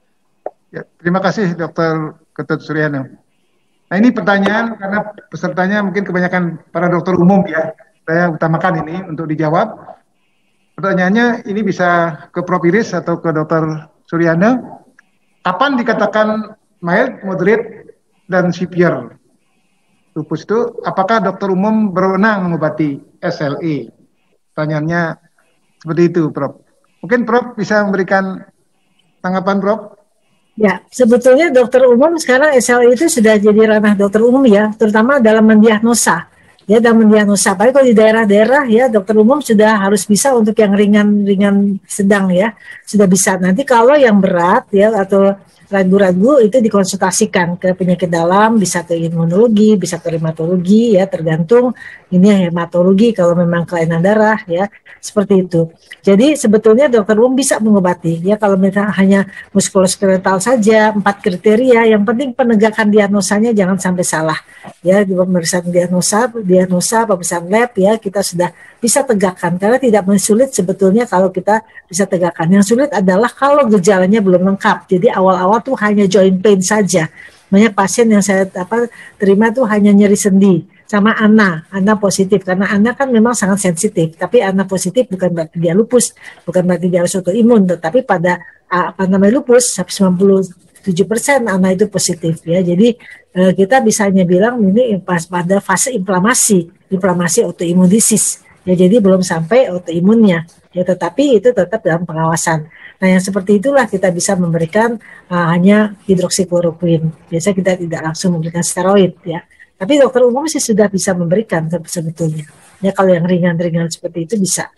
Ya, terima kasih Dr. Ketut Suryono. Nah ini pertanyaan karena pesertanya mungkin kebanyakan para dokter umum ya. Saya utamakan ini untuk dijawab. Pertanyaannya ini bisa ke Prof. Iris atau ke Dr. Suryono. Kapan dikatakan mild, moderate, dan severe lupus itu? Apakah dokter umum berwenang mengobati SLE? Pertanyaannya seperti itu, Prof. Mungkin Prof bisa memberikan tanggapan, Prof. Ya, sebetulnya dokter umum sekarang SLE itu sudah jadi ranah dokter umum ya, terutama dalam mendiagnosa. Ya, dalam mendiagnosa. Baik kalau di daerah-daerah ya, dokter umum sudah harus bisa untuk yang ringan-ringan sedang ya, sudah bisa. Nanti kalau yang berat ya atau ragu-ragu itu dikonsultasikan ke penyakit dalam, bisa ke imunologi, bisa ke rheumatologi ya, tergantung ini hematologi kalau memang kelainan darah ya, seperti itu. Jadi sebetulnya dokter umum bisa mengobati ya, kalau misalnya hanya muskuloskeletal saja 4 kriteria, yang penting penegakan diagnosanya jangan sampai salah ya, di pemeriksaan diagnosa pemeriksaan lab ya, kita sudah bisa tegakkan, karena tidak mensulit sebetulnya kalau kita bisa tegakkan. Yang sulit adalah kalau gejalanya belum lengkap, jadi awal-awal tuh hanya joint pain saja. Banyak pasien yang saya terima tuh hanya nyeri sendi sama ANA positif, karena ANA kan memang sangat sensitif, tapi ANA positif bukan berarti dia lupus, bukan berarti dia harus autoimun, tetapi pada lupus 97% ANA itu positif ya. Jadi kita bisa hanya bilang ini pas pada fase inflamasi autoimun disease ya, jadi belum sampai autoimunnya ya, tetapi itu tetap dalam pengawasan. Nah yang seperti itulah kita bisa memberikan hanya hidroksikloroquine. Biasanya kita tidak langsung memberikan steroid ya. Tapi dokter umum sih sudah bisa memberikan sebetulnya. Ya kalau yang ringan-ringan seperti itu bisa.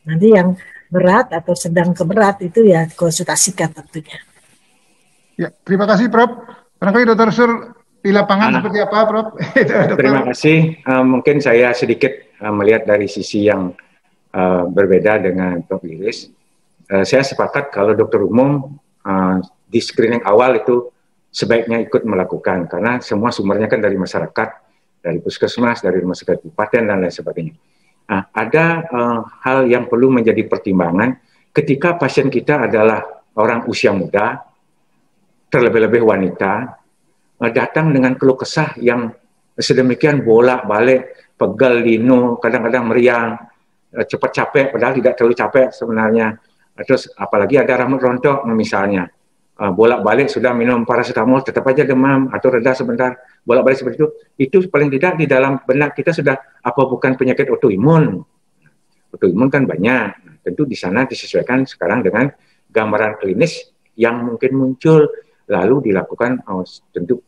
Nanti yang berat atau sedang ke berat itu ya konsultasikan tentunya. Ya, terima kasih Prof. Barangkali Dr. Sur di lapangan seperti apa Prof? Terima kasih. Mungkin saya sedikit melihat dari sisi yang berbeda dengan Prof. Iris. Saya sepakat kalau dokter umum di screening awal itu sebaiknya ikut melakukan, karena semua sumbernya kan dari masyarakat, dari puskesmas, dari rumah sakit kabupaten dan lain sebagainya. Nah, ada hal yang perlu menjadi pertimbangan ketika pasien kita adalah orang usia muda, terlebih-lebih wanita, datang dengan keluh kesah yang sedemikian bolak-balik, pegal, linu, kadang-kadang meriang, cepat capek, padahal tidak terlalu capek sebenarnya. Terus apalagi ada rambut rontok misalnya. bolak-balik sudah minum paracetamol tetap aja demam atau reda sebentar, bolak-balik seperti itu paling tidak di dalam benak kita sudah apa bukan penyakit autoimun. Autoimun kan banyak. Nah, tentu di sana disesuaikan sekarang dengan gambaran klinis yang mungkin muncul, lalu dilakukan tentu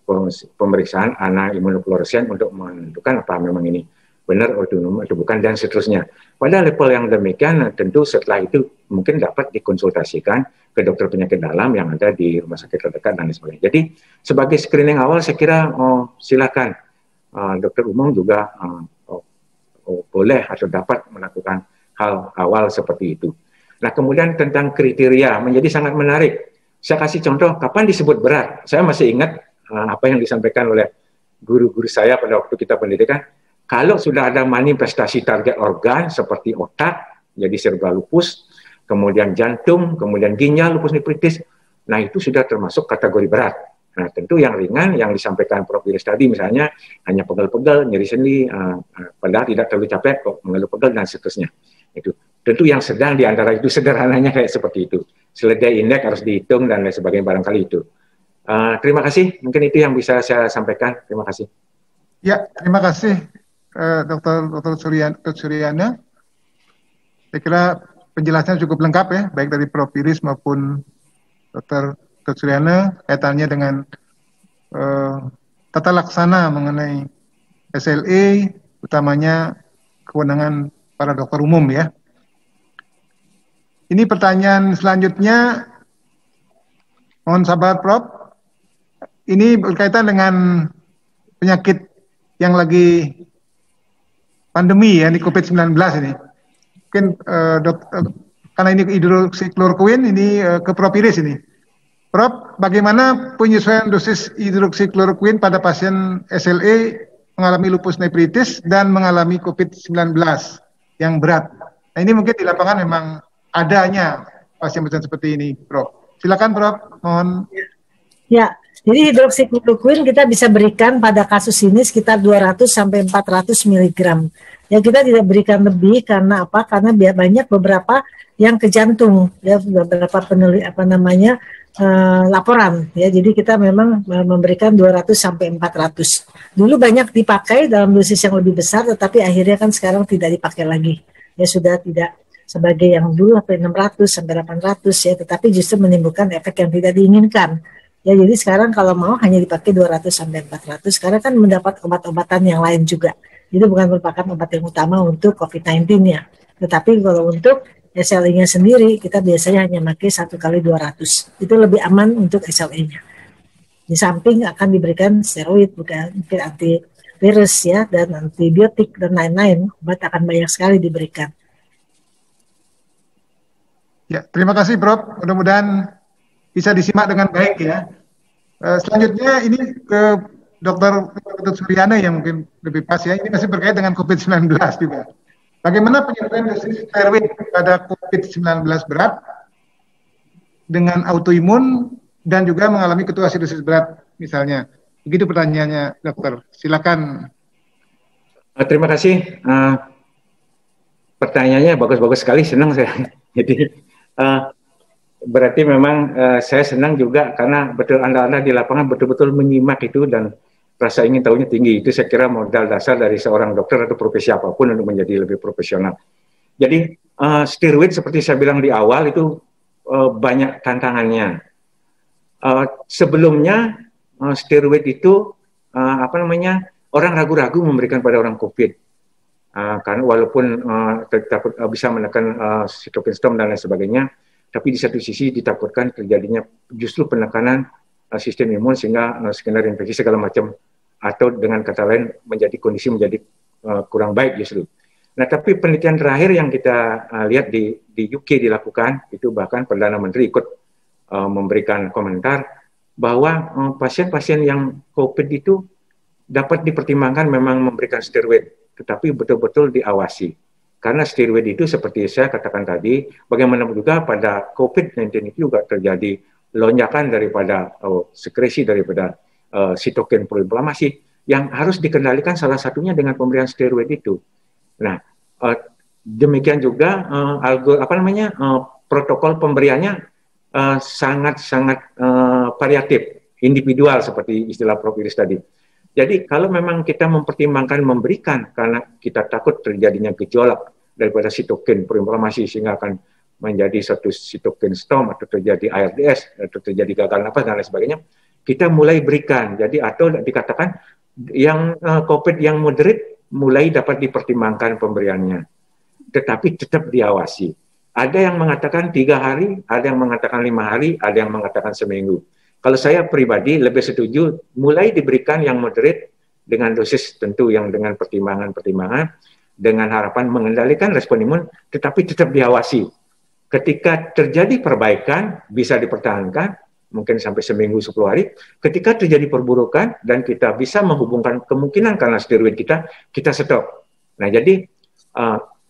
pemeriksaan imunofluoresen untuk menentukan apa memang ini benar autoimun atau bukan dan seterusnya. Pada level yang demikian tentu setelah itu mungkin dapat dikonsultasikan ke dokter penyakit dalam yang ada di rumah sakit terdekat dan sebagainya. Jadi sebagai screening awal saya kira silakan dokter umum juga boleh atau dapat melakukan hal awal seperti itu. Nah kemudian tentang kriteria menjadi sangat menarik. Saya kasih contoh kapan disebut berat. Saya masih ingat apa yang disampaikan oleh guru-guru saya pada waktu kita pendidikan. Kalau sudah ada manifestasi target organ seperti otak, jadi cerebral lupus, kemudian jantung, kemudian ginjal, lupus nephritis, nah itu sudah termasuk kategori berat. Nah tentu yang ringan, yang disampaikan Prof. Iris tadi misalnya hanya pegel-pegel, nyeri sendi, padahal tidak terlalu capek kok, mengeluh pegel dan seterusnya. Itu tentu yang sedang di antara itu sederhananya kayak seperti itu. Seledai indeks harus dihitung dan lain sebagainya barangkali itu. Terima kasih, mungkin itu yang bisa saya sampaikan. Terima kasih. Ya, terima kasih. Dr. Suryana, saya kira penjelasannya cukup lengkap ya, baik dari Prof. Iris maupun Dr. Suryana kaitannya dengan tata laksana mengenai SLE, utamanya kewenangan para dokter umum ya. Ini pertanyaan selanjutnya, mohon sabar Prof. Ini berkaitan dengan penyakit yang lagi pandemi ya, ini COVID-19 ini. Mungkin karena ini hidroksikloroquine, ini ke Prof. Iris ini. Prof, bagaimana penyesuaian dosis hidroksikloroquine pada pasien SLE mengalami lupus nephritis dan mengalami COVID-19 yang berat? Nah ini mungkin di lapangan memang adanya pasien-pasien seperti ini, Prof. Silakan Prof, mohon. Ya, jadi hidroksikloroquine kita bisa berikan pada kasus ini sekitar 200 sampai 400 mg. Ya kita tidak berikan lebih karena apa? Karena banyak beberapa yang ke jantung, ya beberapa laporan. Ya jadi kita memang memberikan 200 sampai 400. Dulu banyak dipakai dalam dosis yang lebih besar, tetapi akhirnya kan sekarang tidak dipakai lagi. Ya sudah tidak sebagai yang dulu sampai 600 sampai 800 ya, tetapi justru menimbulkan efek yang tidak diinginkan. Ya jadi sekarang kalau mau hanya dipakai 200 sampai 400 karena kan mendapat obat-obatan yang lain juga. Itu bukan merupakan obat yang utama untuk COVID-19-nya. Tetapi kalau untuk SLE-nya sendiri kita biasanya hanya pakai 1 kali 200. Itu lebih aman untuk SLE-nya. Di samping akan diberikan steroid, bukan antivirus ya dan antibiotik dan lain-lain. Obat akan banyak sekali diberikan. Ya, terima kasih Prof. Mudah-mudahan bisa disimak dengan baik ya. Selanjutnya ini ke Dr. Suryana yang mungkin lebih pas ya. Ini masih berkait dengan COVID-19 juga. Bagaimana penyesuaian dosis steroid pada COVID-19 berat dengan autoimun dan juga mengalami ketuasidosis berat misalnya? Begitu pertanyaannya, dokter. Silakan. Terima kasih. Pertanyaannya bagus-bagus sekali, senang saya. Jadi berarti memang saya senang juga karena betul Anda di lapangan betul-betul menyimak itu dan rasa ingin tahunya tinggi. Itu saya kira modal dasar dari seorang dokter atau profesi apapun untuk menjadi lebih profesional. Jadi steroid seperti saya bilang di awal itu banyak tantangannya. Sebelumnya steroid itu orang ragu-ragu memberikan pada orang COVID. Karena walaupun takut bisa menekan sitokin storm dan lain sebagainya, tapi di satu sisi ditakutkan terjadinya justru penekanan sistem imun sehingga skenario infeksi segala macam atau dengan kata lain kondisi menjadi kurang baik justru. Nah tapi penelitian terakhir yang kita lihat di UK dilakukan itu bahkan Perdana Menteri ikut memberikan komentar bahwa pasien-pasien yang COVID itu dapat dipertimbangkan memang memberikan steroid, tetapi betul-betul diawasi. Karena steroid itu seperti saya katakan tadi, bagaimana juga pada COVID-19 itu juga terjadi lonjakan daripada sekresi daripada sitokin proinflamasi yang harus dikendalikan salah satunya dengan pemberian steroid itu. Nah, demikian juga protokol pemberiannya sangat-sangat variatif, individual seperti istilah Prof. Iris tadi. Jadi kalau memang kita mempertimbangkan memberikan karena kita takut terjadinya gejolak daripada sitokin proinflamasi sehingga akan menjadi satu sitokin storm atau terjadi ARDS atau terjadi gagal napas dan lain sebagainya, kita mulai berikan. Jadi atau dikatakan yang COVID yang moderate mulai dapat dipertimbangkan pemberiannya, tetapi tetap diawasi. Ada yang mengatakan 3 hari, ada yang mengatakan 5 hari, ada yang mengatakan seminggu. Kalau saya pribadi lebih setuju mulai diberikan yang moderate dengan dosis tentu yang dengan pertimbangan-pertimbangan dengan harapan mengendalikan respon imun, tetapi tetap diawasi. Ketika terjadi perbaikan bisa dipertahankan, mungkin sampai seminggu 10 hari. Ketika terjadi perburukan dan kita bisa menghubungkan kemungkinan karena steroid kita stop. Nah jadi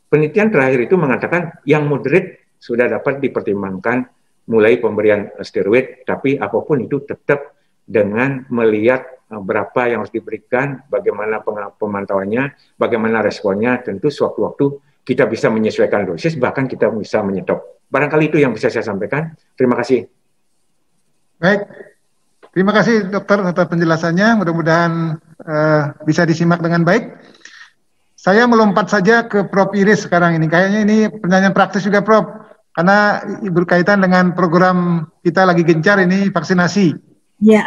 penelitian terakhir itu mengatakan yang moderate sudah dapat dipertimbangkan mulai pemberian steroid, tapi apapun itu tetap dengan melihat berapa yang harus diberikan, bagaimana pemantauannya, bagaimana responnya, tentu sewaktu-waktu kita bisa menyesuaikan dosis, bahkan kita bisa menyetop. Barangkali itu yang bisa saya sampaikan. Terima kasih. Baik, terima kasih dokter atas penjelasannya, mudah-mudahan bisa disimak dengan baik. Saya melompat saja ke Prof. Iris sekarang ini. Kayaknya ini pertanyaan praktis juga, Prof. Karena berkaitan dengan program kita lagi gencar ini vaksinasi. Ya.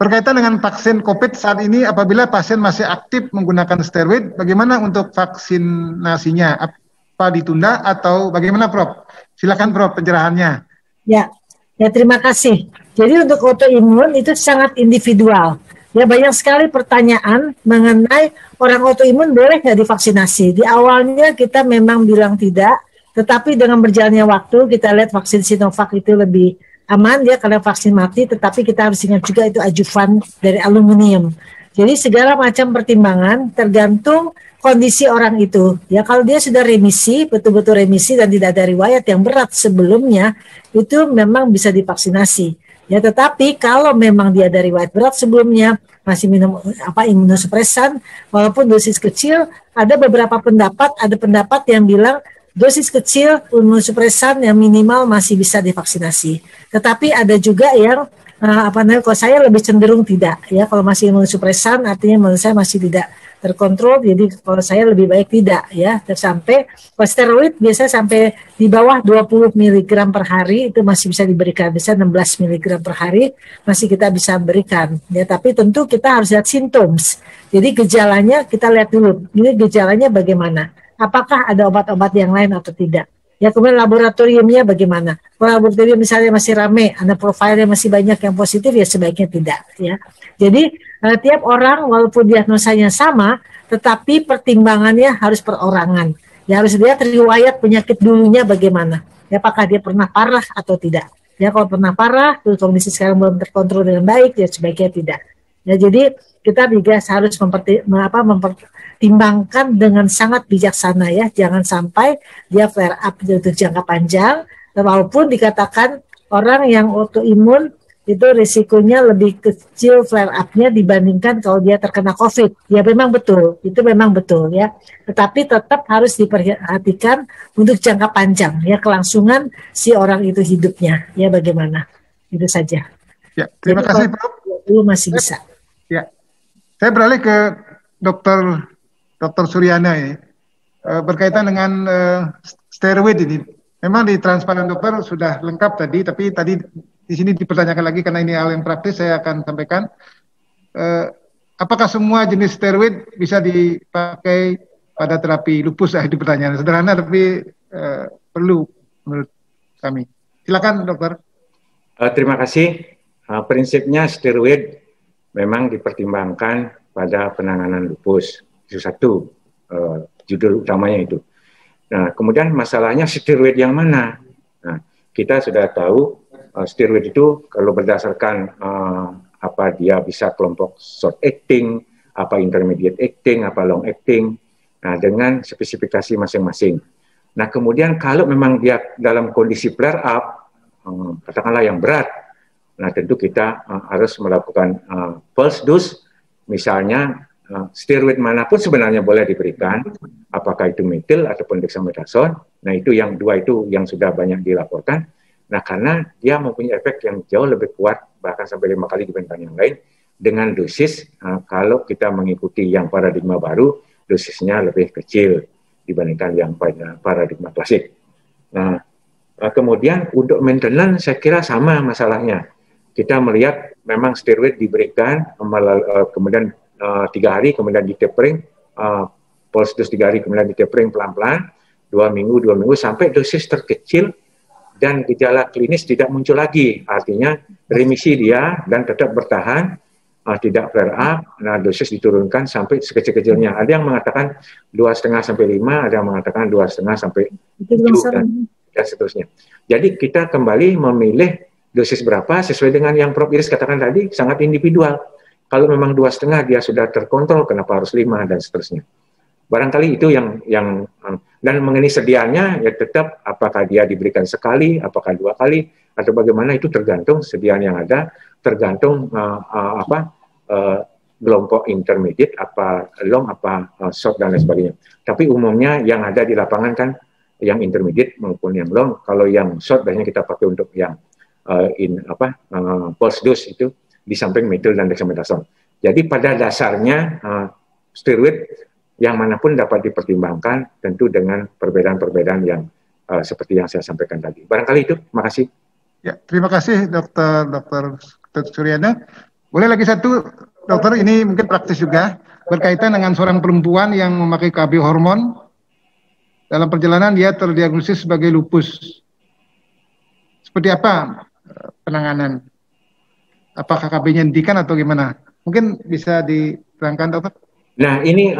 Berkaitan dengan vaksin COVID saat ini, apabila pasien masih aktif menggunakan steroid, bagaimana untuk vaksinasinya? Apa ditunda atau bagaimana, Prof? Silakan, Prof, pencerahannya. Ya, terima kasih. Jadi untuk autoimun itu sangat individual. Ya banyak sekali pertanyaan mengenai orang autoimun boleh nggak divaksinasi. Di awalnya kita memang bilang tidak, tetapi dengan berjalannya waktu kita lihat vaksin Sinovac itu lebih aman ya karena vaksin mati, tetapi kita harus ingat juga itu ajuvan dari aluminium. Jadi segala macam pertimbangan tergantung kondisi orang itu. Ya kalau dia sudah remisi, betul-betul remisi dan tidak ada riwayat yang berat sebelumnya, itu memang bisa divaksinasi. Ya, tetapi kalau memang dia ada riwayat berat sebelumnya, masih minum imunosupresan, walaupun dosis kecil, ada beberapa pendapat, ada pendapat yang bilang dosis kecil imunosupresan yang minimal masih bisa divaksinasi. Tetapi ada juga yang kalau saya lebih cenderung tidak. Ya, kalau masih imunosupresan artinya menurut saya masih tidak terkontrol, jadi kalau saya lebih baik tidak ya, sampai steroid biasanya sampai di bawah 20 mg per hari itu masih bisa diberikan, bisa 16 mg per hari masih kita bisa berikan ya, tapi tentu kita harus lihat simptoms. Jadi gejalanya kita lihat dulu, ini gejalanya bagaimana, apakah ada obat-obat yang lain atau tidak. Ya, kemudian laboratoriumnya bagaimana? Kalau laboratorium misalnya masih ramai, ada profilnya masih banyak yang positif, ya sebaiknya tidak. Ya, jadi tiap orang walaupun diagnosanya sama, tetapi pertimbangannya harus perorangan. Ya harus lihat riwayat penyakit dulunya bagaimana. Ya, apakah dia pernah parah atau tidak. Ya kalau pernah parah, kondisi sekarang belum terkontrol dengan baik, ya sebaiknya tidak. Ya jadi kita juga harus mempertimbangkan dengan sangat bijaksana ya, jangan sampai dia flare up untuk jangka panjang, walaupun dikatakan orang yang autoimun itu risikonya lebih kecil flare up-nya dibandingkan kalau dia terkena COVID. Ya memang betul, itu memang betul ya. Tetapi tetap harus diperhatikan untuk jangka panjang ya, kelangsungan si orang itu hidupnya ya bagaimana. Itu saja. Ya, terima kasih, Prof. Itu masih bisa. Ya, saya beralih ke Dr. Suryana ya. Berkaitan dengan steroid ini. Memang di transparan dokter sudah lengkap tadi, tapi tadi di sini dipertanyakan lagi karena ini hal yang praktis, saya akan sampaikan. Apakah semua jenis steroid bisa dipakai pada terapi lupus? Itu pertanyaan sederhana tapi perlu menurut kami. Silakan, dokter. Terima kasih. Prinsipnya steroid memang dipertimbangkan pada penanganan lupus. Itu satu judul utamanya itu. Nah, kemudian masalahnya steroid yang mana? Nah, kita sudah tahu steroid itu kalau berdasarkan apa dia bisa kelompok short acting, apa intermediate acting, apa long acting, nah dengan spesifikasi masing-masing. Nah, kemudian kalau memang dia dalam kondisi flare up, katakanlah yang berat, nah tentu kita harus melakukan pulse dose, misalnya steroid manapun sebenarnya boleh diberikan, apakah itu metil ataupun dexamethasone. Nah itu yang dua itu yang sudah banyak dilaporkan. Nah, karena dia mempunyai efek yang jauh lebih kuat, bahkan sampai 5 kali dibandingkan yang lain, dengan dosis kalau kita mengikuti yang paradigma baru, dosisnya lebih kecil dibandingkan yang pada paradigma klasik. Nah, kemudian untuk maintenance saya kira sama masalahnya. Kita melihat memang steroid diberikan, kemudian 3 hari, kemudian ditapering, pulse dose 3 hari, kemudian ditapering pelan-pelan, 2 minggu, sampai dosis terkecil, dan gejala klinis tidak muncul lagi. Artinya remisi dia dan tetap bertahan, tidak flare up. Nah, dosis diturunkan sampai sekecil-kecilnya. Ada yang mengatakan 2,5 sampai 5, ada yang mengatakan 2,5 sampai 7 dan seterusnya. Jadi kita kembali memilih dosis berapa sesuai dengan yang Prof. Iris katakan tadi, sangat individual. Kalau memang 2,5 dia sudah terkontrol, kenapa harus 5 dan seterusnya. Barangkali itu yang dan mengenai sediaannya ya tetap apakah dia diberikan sekali, apakah 2 kali, atau bagaimana itu tergantung sediaan yang ada, tergantung kelompok intermediate, apa long, apa short dan lain sebagainya. Tapi umumnya yang ada di lapangan kan yang intermediate maupun yang long. Kalau yang short biasanya kita pakai untuk yang pulse dose itu di samping metil dan dexamethasone. Jadi pada dasarnya steroid yang manapun dapat dipertimbangkan tentu dengan perbedaan-perbedaan yang seperti yang saya sampaikan tadi. Barangkali itu, makasih. Ya, terima kasih Dr. Suryana. Boleh lagi satu, dokter, ini mungkin praktis juga, berkaitan dengan seorang perempuan yang memakai KB hormon, dalam perjalanan dia terdiagnosis sebagai lupus. Seperti apa penanganan? Apakah KB-nya dihentikan atau gimana? Mungkin bisa diterangkan, dokter? Nah, ini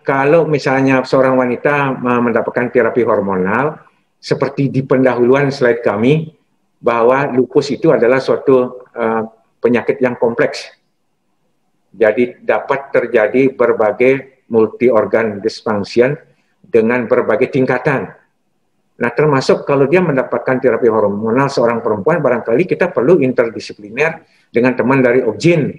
kalau misalnya seorang wanita mendapatkan terapi hormonal, seperti di pendahuluan slide kami, bahwa lupus itu adalah suatu penyakit yang kompleks. Jadi dapat terjadi berbagai multi-organ dysfunction dengan berbagai tingkatan. Nah, termasuk kalau dia mendapatkan terapi hormonal seorang perempuan, barangkali kita perlu interdisipliner dengan teman dari Obgyn.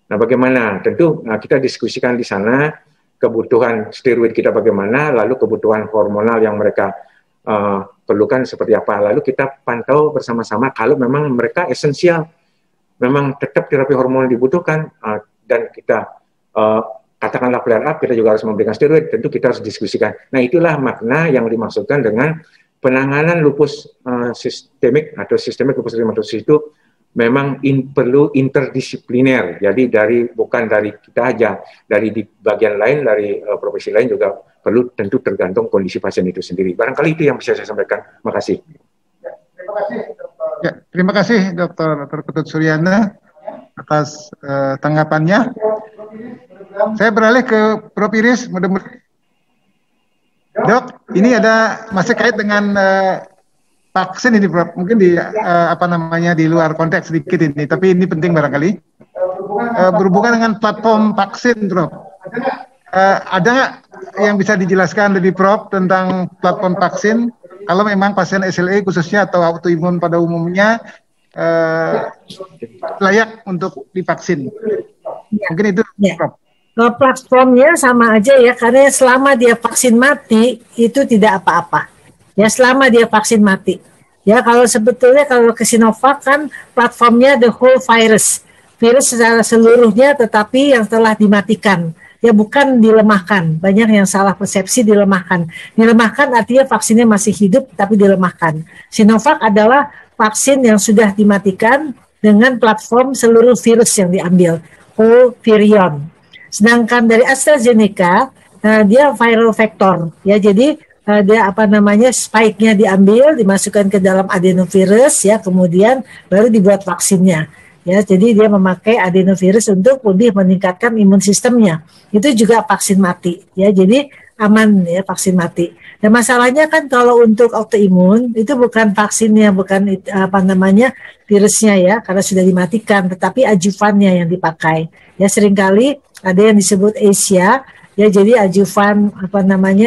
Nah, bagaimana? Tentu kita diskusikan di sana kebutuhan steroid kita bagaimana, lalu kebutuhan hormonal yang mereka perlukan seperti apa. Lalu kita pantau bersama-sama kalau memang mereka esensial, memang tetap terapi hormonal dibutuhkan, dan kita katakanlah flare up, kita juga harus memberikan steroid, tentu kita harus diskusikan. Nah, itulah makna yang dimaksudkan dengan penanganan lupus sistemik atau sistemik lupus erythematosus itu memang perlu interdisipliner. Jadi bukan dari kita aja, dari di bagian lain, dari profesi lain juga perlu, tentu tergantung kondisi pasien itu sendiri. Barangkali itu yang bisa saya sampaikan. Makasih. Terima kasih Dr. Ketut Suryana atas tanggapannya. Saya beralih ke Prof. Iris. Dok, ini masih kait dengan vaksin ini, Prof. Mungkin di di luar konteks sedikit ini, tapi ini penting barangkali. Berhubungan dengan platform vaksin, Prof. Ada nggak yang bisa dijelaskan dari Prof tentang platform vaksin? Kalau memang pasien SLE khususnya atau autoimun pada umumnya layak untuk divaksin. Mungkin itu, Prof. Platformnya sama aja ya, karena selama dia vaksin mati itu tidak apa-apa. Ya, selama dia vaksin mati. Ya, kalau sebetulnya kalau ke Sinovac kan platformnya the whole virus secara seluruhnya, tetapi yang telah dimatikan. Ya, bukan dilemahkan. Banyak yang salah persepsi dilemahkan. Dilemahkan artinya vaksinnya masih hidup tapi dilemahkan. Sinovac adalah vaksin yang sudah dimatikan dengan platform seluruh virus yang diambil, whole virion. Sedangkan dari AstraZeneca dia viral vector. Ya, jadi dia spike-nya diambil, dimasukkan ke dalam adenovirus, ya, kemudian baru dibuat vaksinnya. Ya, jadi dia memakai adenovirus untuk lebih meningkatkan imun sistemnya. Itu juga vaksin mati. Ya, jadi aman ya vaksin mati. Dan masalahnya kan kalau untuk autoimun itu bukan vaksinnya, bukan virusnya ya, karena sudah dimatikan, tetapi adjuvannya yang dipakai. Ya, seringkali ada yang disebut Asia. Ya, jadi adjuvan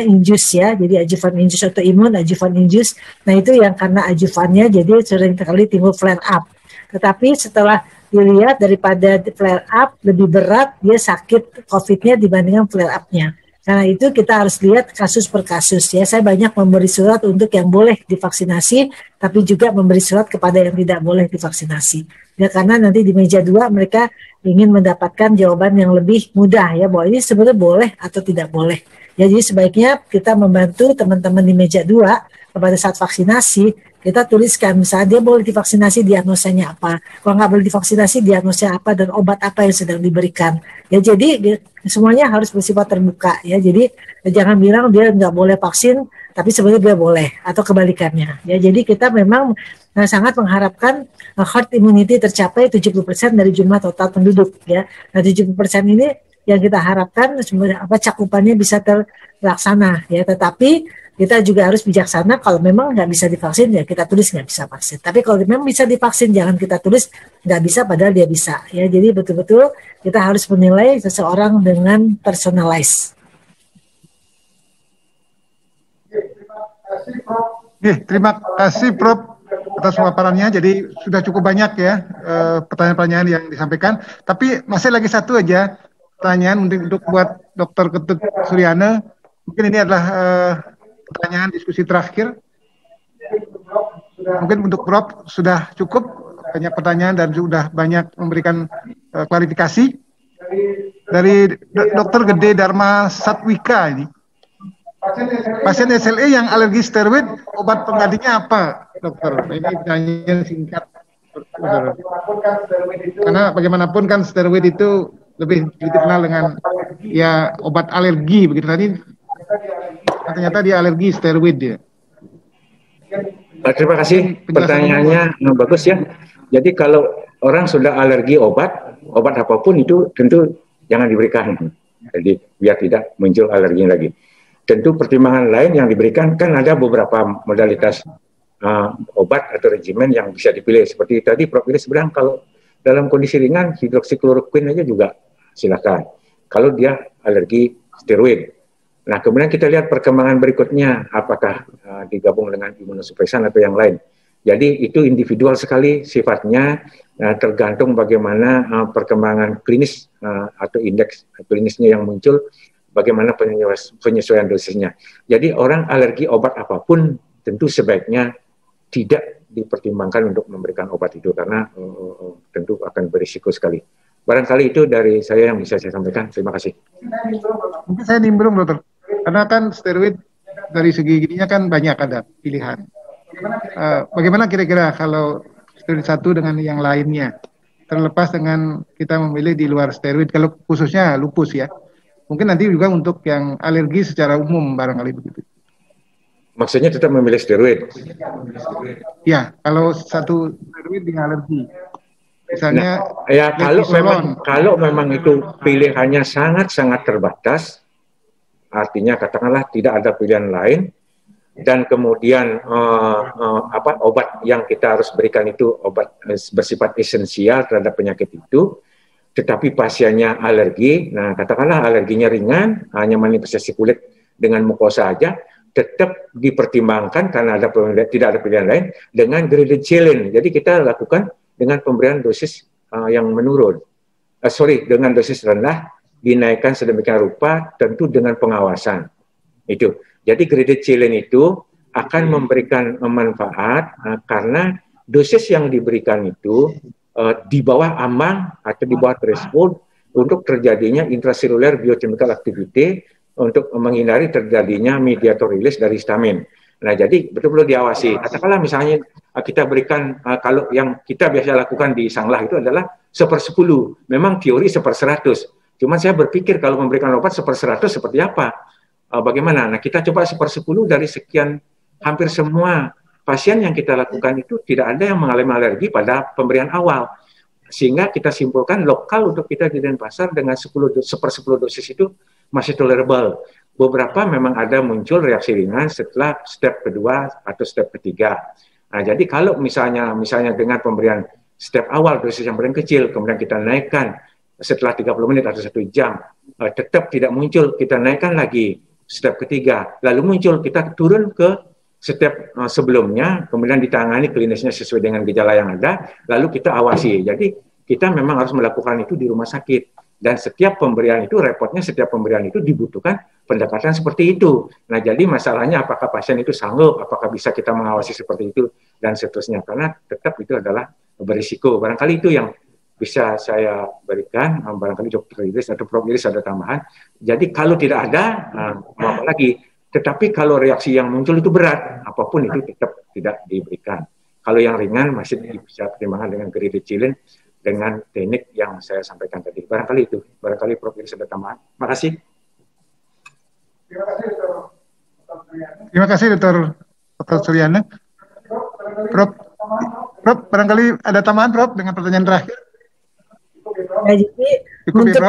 induce ya, jadi adjuvan induce autoimun, adjuvan induce. Nah, itu yang karena adjuvannya jadi sering kali timbul flare up. Tetapi setelah dilihat daripada flare up lebih berat, dia sakit COVID-nya dibandingkan flare up-nya. Karena itu kita harus lihat kasus per kasus ya. Saya banyak memberi surat untuk yang boleh divaksinasi, tapi juga memberi surat kepada yang tidak boleh divaksinasi. Ya, karena nanti di meja 2 mereka ingin mendapatkan jawaban yang lebih mudah ya, bahwa ini sebenarnya boleh atau tidak boleh. Ya, jadi sebaiknya kita membantu teman-teman di meja 2 pada saat vaksinasi. Kita tuliskan misalnya dia boleh divaksinasi, diagnosanya apa, kalau nggak boleh divaksinasi diagnosanya apa, dan obat apa yang sedang diberikan. Ya, jadi semuanya harus bersifat terbuka ya. Jadi jangan bilang dia nggak boleh vaksin tapi sebenarnya dia boleh, atau kebalikannya ya. Jadi kita memang sangat mengharapkan herd immunity tercapai 70% dari jumlah total penduduk ya. Nah, 70% ini yang kita harapkan sebenarnya cakupannya bisa terlaksana ya. Tetapi kita juga harus bijaksana, kalau memang nggak bisa divaksin ya kita tulis nggak bisa vaksin. Tapi kalau memang bisa divaksin jangan kita tulis nggak bisa padahal dia bisa ya. Jadi betul-betul kita harus menilai seseorang dengan personalize. Terima kasih Prof atas paparannya. Jadi sudah cukup banyak ya pertanyaan-pertanyaan yang disampaikan. Tapi masih lagi satu aja pertanyaan untuk buat Dr. Ketut Suryana. Mungkin ini adalah pertanyaan diskusi terakhir. Mungkin untuk Prof sudah cukup banyak pertanyaan dan sudah banyak memberikan klarifikasi dari Dr. Gede Dharma Satwika ini. Pasien SLE yang alergi steroid, obat penggantinya apa, dokter? Ini pertanyaan singkat. Karena bagaimanapun kan steroid itu lebih dikenal dengan ya obat alergi begitu. Tadi ternyata dia alergi steroid dia. Terima kasih, pertanyaannya bagus ya. Jadi kalau orang sudah alergi obat apapun itu tentu jangan diberikan. Jadi biar tidak muncul alerginya lagi. Tentu pertimbangan lain yang diberikan, kan ada beberapa modalitas obat atau regimen yang bisa dipilih. Seperti tadi Prof. Iris bilang, kalau dalam kondisi ringan hidroksikloroquine aja juga silakan. Kalau dia alergi steroid. Nah, kemudian kita lihat perkembangan berikutnya, apakah digabung dengan imunosupresan atau yang lain. Jadi itu individual sekali sifatnya, tergantung bagaimana perkembangan klinis atau indeks klinisnya yang muncul, bagaimana penyesuaian dosisnya. Jadi orang alergi obat apapun tentu sebaiknya tidak dipertimbangkan untuk memberikan obat itu, karena tentu akan berisiko sekali. Barangkali itu dari saya yang bisa saya sampaikan. Terima kasih. Mungkin saya nimbrung, dokter. Karena kan steroid dari segi gininya kan banyak ada pilihan. Bagaimana kira-kira kalau steroid satu dengan yang lainnya? Terlepas dengan kita memilih di luar steroid, kalau khususnya lupus ya. Mungkin nanti juga untuk yang alergi secara umum barangkali begitu. Maksudnya tetap memilih steroid? Ya, kalau satu steroid dengan alergi. Misalnya ya kalau memang itu pilihannya sangat-sangat terbatas, artinya katakanlah tidak ada pilihan lain, dan kemudian obat yang kita harus berikan itu obat bersifat esensial terhadap penyakit itu, tetapi pasiennya alergi, nah katakanlah alerginya ringan, hanya manifestasi kulit dengan mukosa saja, tetap dipertimbangkan karena tidak ada pilihan lain dengan graded challenge. Jadi kita lakukan dengan pemberian dosis yang menurun, dengan dosis rendah, dinaikkan sedemikian rupa, tentu dengan pengawasan. Itu. Jadi graded challenge itu akan memberikan manfaat karena dosis yang diberikan itu di bawah ambang atau di bawah threshold untuk terjadinya intracellular biochemical activity, untuk menghindari terjadinya mediator release dari histamin. Nah, jadi betul-betul diawasi. Katakanlah misalnya kita berikan, kalau yang kita biasa lakukan di Sanglah itu adalah 1/10. Memang teori 1/100. Cuman saya berpikir kalau memberikan obat 1/100 seperti apa? Bagaimana? Nah, kita coba 1/10 dari sekian, hampir semua pasien yang kita lakukan itu tidak ada yang mengalami alergi pada pemberian awal. Sehingga kita simpulkan lokal untuk kita di Denpasar dengan 1/10 dosis itu masih tolerable. Beberapa memang ada muncul reaksi ringan setelah step kedua atau step ketiga. Nah, jadi kalau misalnya dengan pemberian step awal dosis yang paling kecil, kemudian kita naikkan setelah 30 menit atau 1 jam, tetap tidak muncul, kita naikkan lagi step ketiga, lalu muncul, kita turun ke step sebelumnya, kemudian ditangani klinisnya sesuai dengan gejala yang ada, lalu kita awasi. Jadi kita memang harus melakukan itu di rumah sakit. Dan setiap pemberian itu, repotnya setiap pemberian itu dibutuhkan pendekatan seperti itu. Nah, jadi masalahnya apakah pasien itu sanggup, apakah bisa kita mengawasi seperti itu, dan seterusnya. Karena tetap itu adalah berisiko. Barangkali itu yang bisa saya berikan, barangkali Dr. Idris atau Prof. Idris ada tambahan. Jadi kalau tidak ada, mau apa lagi. Tetapi kalau reaksi yang muncul itu berat, apapun itu tetap tidak diberikan. Kalau yang ringan masih bisa pertimbangan dengan geridicilin, dengan teknik yang saya sampaikan tadi. Barangkali itu. Barangkali Prof. Idris ada tambahan. Terima kasih. Terima kasih Dr. Suryana. Prof, barangkali ada tambahan Prof dengan pertanyaan terakhir. Ya, jadi untuk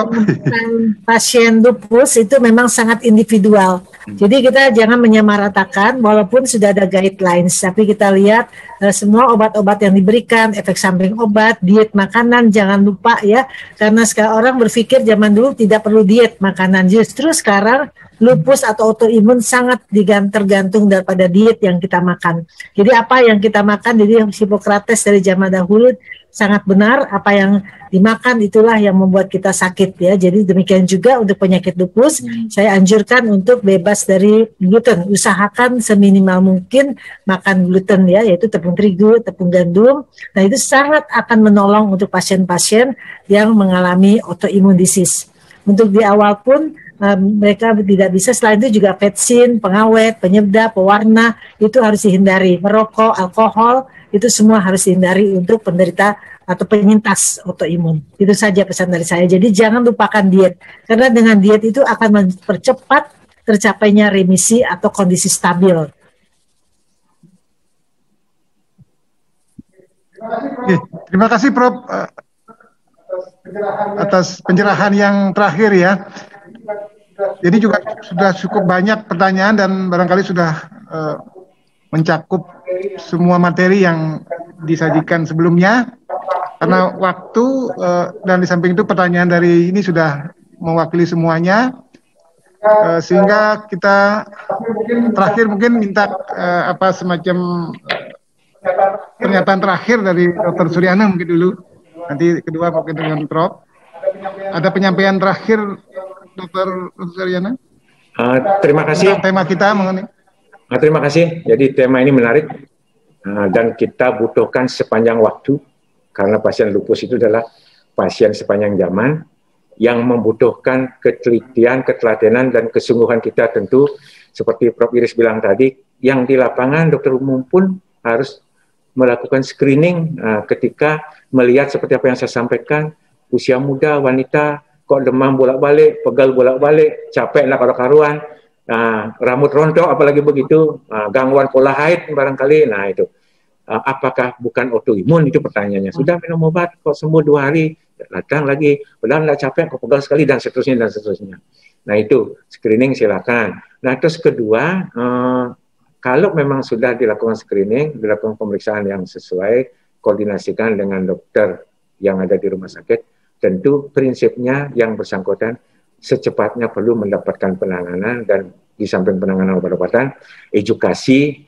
pasien lupus itu memang sangat individual. Jadi kita jangan menyamaratakan, walaupun sudah ada guidelines, tapi kita lihat semua obat-obat yang diberikan, efek samping obat, diet makanan, jangan lupa ya, karena sekarang orang berpikir zaman dulu tidak perlu diet makanan, justru sekarang lupus atau autoimun sangat tergantung daripada diet yang kita makan. Jadi apa yang kita makan, jadi Hippocrates dari zaman dahulu sangat benar, apa yang dimakan itulah yang membuat kita sakit ya. Jadi demikian juga untuk penyakit lupus, saya anjurkan untuk bebas dari gluten. Usahakan seminimal mungkin makan gluten ya, yaitu tepung terigu, tepung gandum. Nah, itu sangat akan menolong untuk pasien-pasien yang mengalami autoimmune disease. Untuk di awal pun mereka tidak bisa, selain itu juga vetsin, pengawet, penyedap, pewarna, itu harus dihindari. Merokok, alkohol, itu semua harus dihindari untuk penderita atau penyintas autoimun. Itu saja pesan dari saya. Jadi jangan lupakan diet, karena dengan diet itu akan mempercepat tercapainya remisi atau kondisi stabil. Terima kasih Prof atas pencerahan yang terakhir ya. Jadi juga sudah cukup banyak pertanyaan dan barangkali sudah mencakup semua materi yang disajikan sebelumnya. Karena waktu dan di samping itu pertanyaan dari ini sudah mewakili semuanya, sehingga kita terakhir mungkin minta semacam pernyataan terakhir dari Dr. Suryana mungkin dulu. Nanti kedua mungkin dengan Prof. Ada penyampaian terakhir Dr. Suryana? Terima kasih. Tema kita mengenai. Terima kasih. Jadi tema ini menarik dan kita butuhkan sepanjang waktu, karena pasien lupus itu adalah pasien sepanjang zaman yang membutuhkan ketelitian, ketelatenan, dan kesungguhan kita tentu. Seperti Prof. Iris bilang tadi, yang di lapangan dokter umum pun harus melakukan screening ketika melihat seperti apa yang saya sampaikan, usia muda, wanita, kok demam bolak-balik, pegal bolak-balik, capek nak karuan, rambut rontok apalagi begitu, gangguan pola haid barangkali. Nah itu apakah bukan autoimun, itu pertanyaannya. Sudah minum obat kok sembuh 2 hari, datang lagi, padahal nggak capek kok pegal sekali, dan seterusnya dan seterusnya. Nah itu screening silakan. Nah terus kedua, kalau memang sudah dilakukan screening, dilakukan pemeriksaan yang sesuai, koordinasikan dengan dokter yang ada di rumah sakit, tentu prinsipnya yang bersangkutan secepatnya perlu mendapatkan penanganan, dan di samping penanganan obat-obatan, edukasi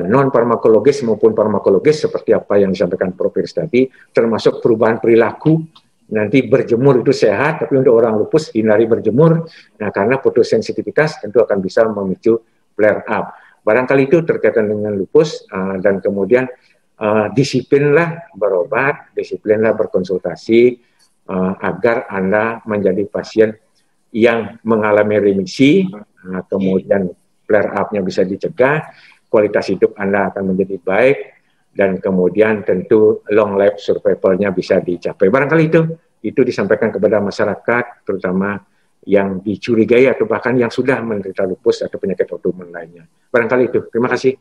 non farmakologis maupun farmakologis seperti apa yang disampaikan Prof. Iris tadi, termasuk perubahan perilaku. Nanti berjemur itu sehat, tapi untuk orang lupus hindari berjemur, nah karena fotosensitivitas tentu akan bisa memicu flare up. Barangkali itu terkaitan dengan lupus, dan kemudian disiplinlah berobat, disiplinlah berkonsultasi, agar Anda menjadi pasien yang mengalami remisi, kemudian flare up-nya bisa dicegah, kualitas hidup Anda akan menjadi baik, dan kemudian tentu long life survival-nya bisa dicapai. Barangkali itu disampaikan kepada masyarakat, terutama yang dicurigai atau bahkan yang sudah menderita lupus atau penyakit autoimun lainnya. Barangkali itu. Terima kasih.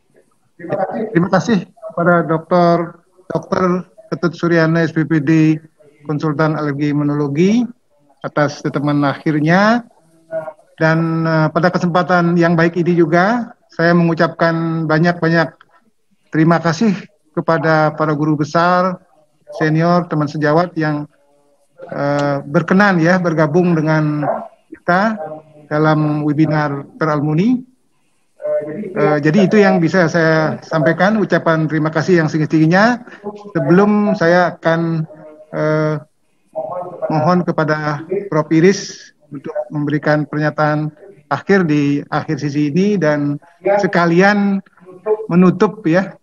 Terima kasih kepada Dr. Ketut Suryana, SPPD, Konsultan Alergi Imunologi, atas statement akhirnya. Dan pada kesempatan yang baik ini juga, saya mengucapkan banyak-banyak terima kasih kepada para guru besar, senior, teman sejawat yang berkenan ya bergabung dengan kita dalam webinar Peralmuni. Jadi itu yang bisa saya sampaikan, ucapan terima kasih yang setinggi-tingginya. Sebelum saya akan mohon kepada Prof. Iris untuk memberikan pernyataan akhir di akhir sesi ini dan sekalian menutup ya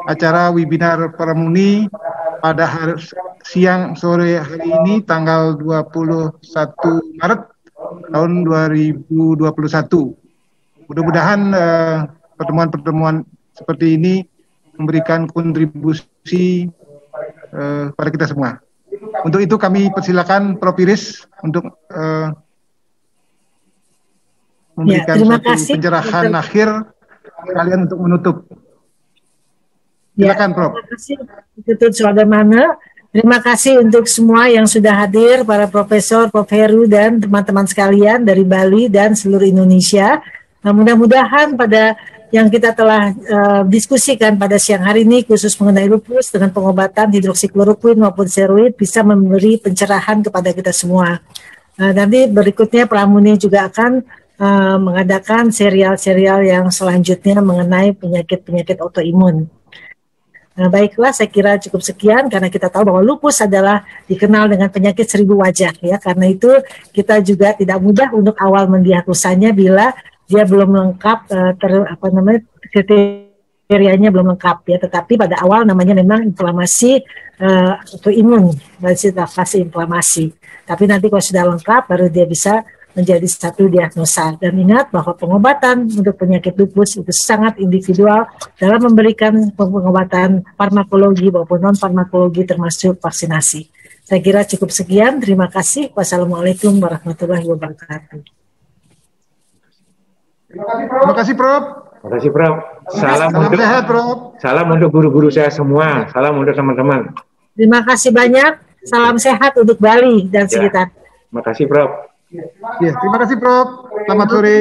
acara webinar Paramuni pada siang sore hari ini tanggal 21 Maret tahun 2021. Mudah-mudahan pertemuan-pertemuan seperti ini memberikan kontribusi pada kita semua. Untuk itu kami persilakan Prof. Iris untuk memberikan pencerahan akhir kalian untuk menutup. Silakan, Prof. Terima kasih Ketut Swagana. Terima kasih untuk semua yang sudah hadir, para profesor, Prof. Heru dan teman-teman sekalian dari Bali dan seluruh Indonesia. Nah, mudah-mudahan pada yang kita telah diskusikan pada siang hari ini khusus mengenai lupus dengan pengobatan hidroksikloroquine maupun steroid bisa memberi pencerahan kepada kita semua. Nanti berikutnya Pramuni juga akan mengadakan serial-serial yang selanjutnya mengenai penyakit-penyakit autoimun. Nah, baiklah, saya kira cukup sekian karena kita tahu bahwa lupus adalah dikenal dengan penyakit 1000 wajah ya. Karena itu kita juga tidak mudah untuk awal mendiagnosanya bila dia belum lengkap kriterianya belum lengkap ya, tetapi pada awal namanya memang inflamasi autoimun, masih fase inflamasi. Tapi nanti kalau sudah lengkap baru dia bisa menjadi satu diagnosa. Dan ingat bahwa pengobatan untuk penyakit lupus itu sangat individual dalam memberikan pengobatan farmakologi maupun non farmakologi termasuk vaksinasi. Saya kira cukup sekian. Terima kasih. Wassalamualaikum warahmatullahi wabarakatuh. Terima kasih, Prof. Terima kasih, Prof. Salam untuk sehat, Prof. Salam untuk guru-guru saya semua. Salam untuk teman-teman. Terima kasih banyak. Salam sehat untuk Bali dan sekitar. Terima kasih, Prof. Ya, terima kasih, Prof. Selamat sore.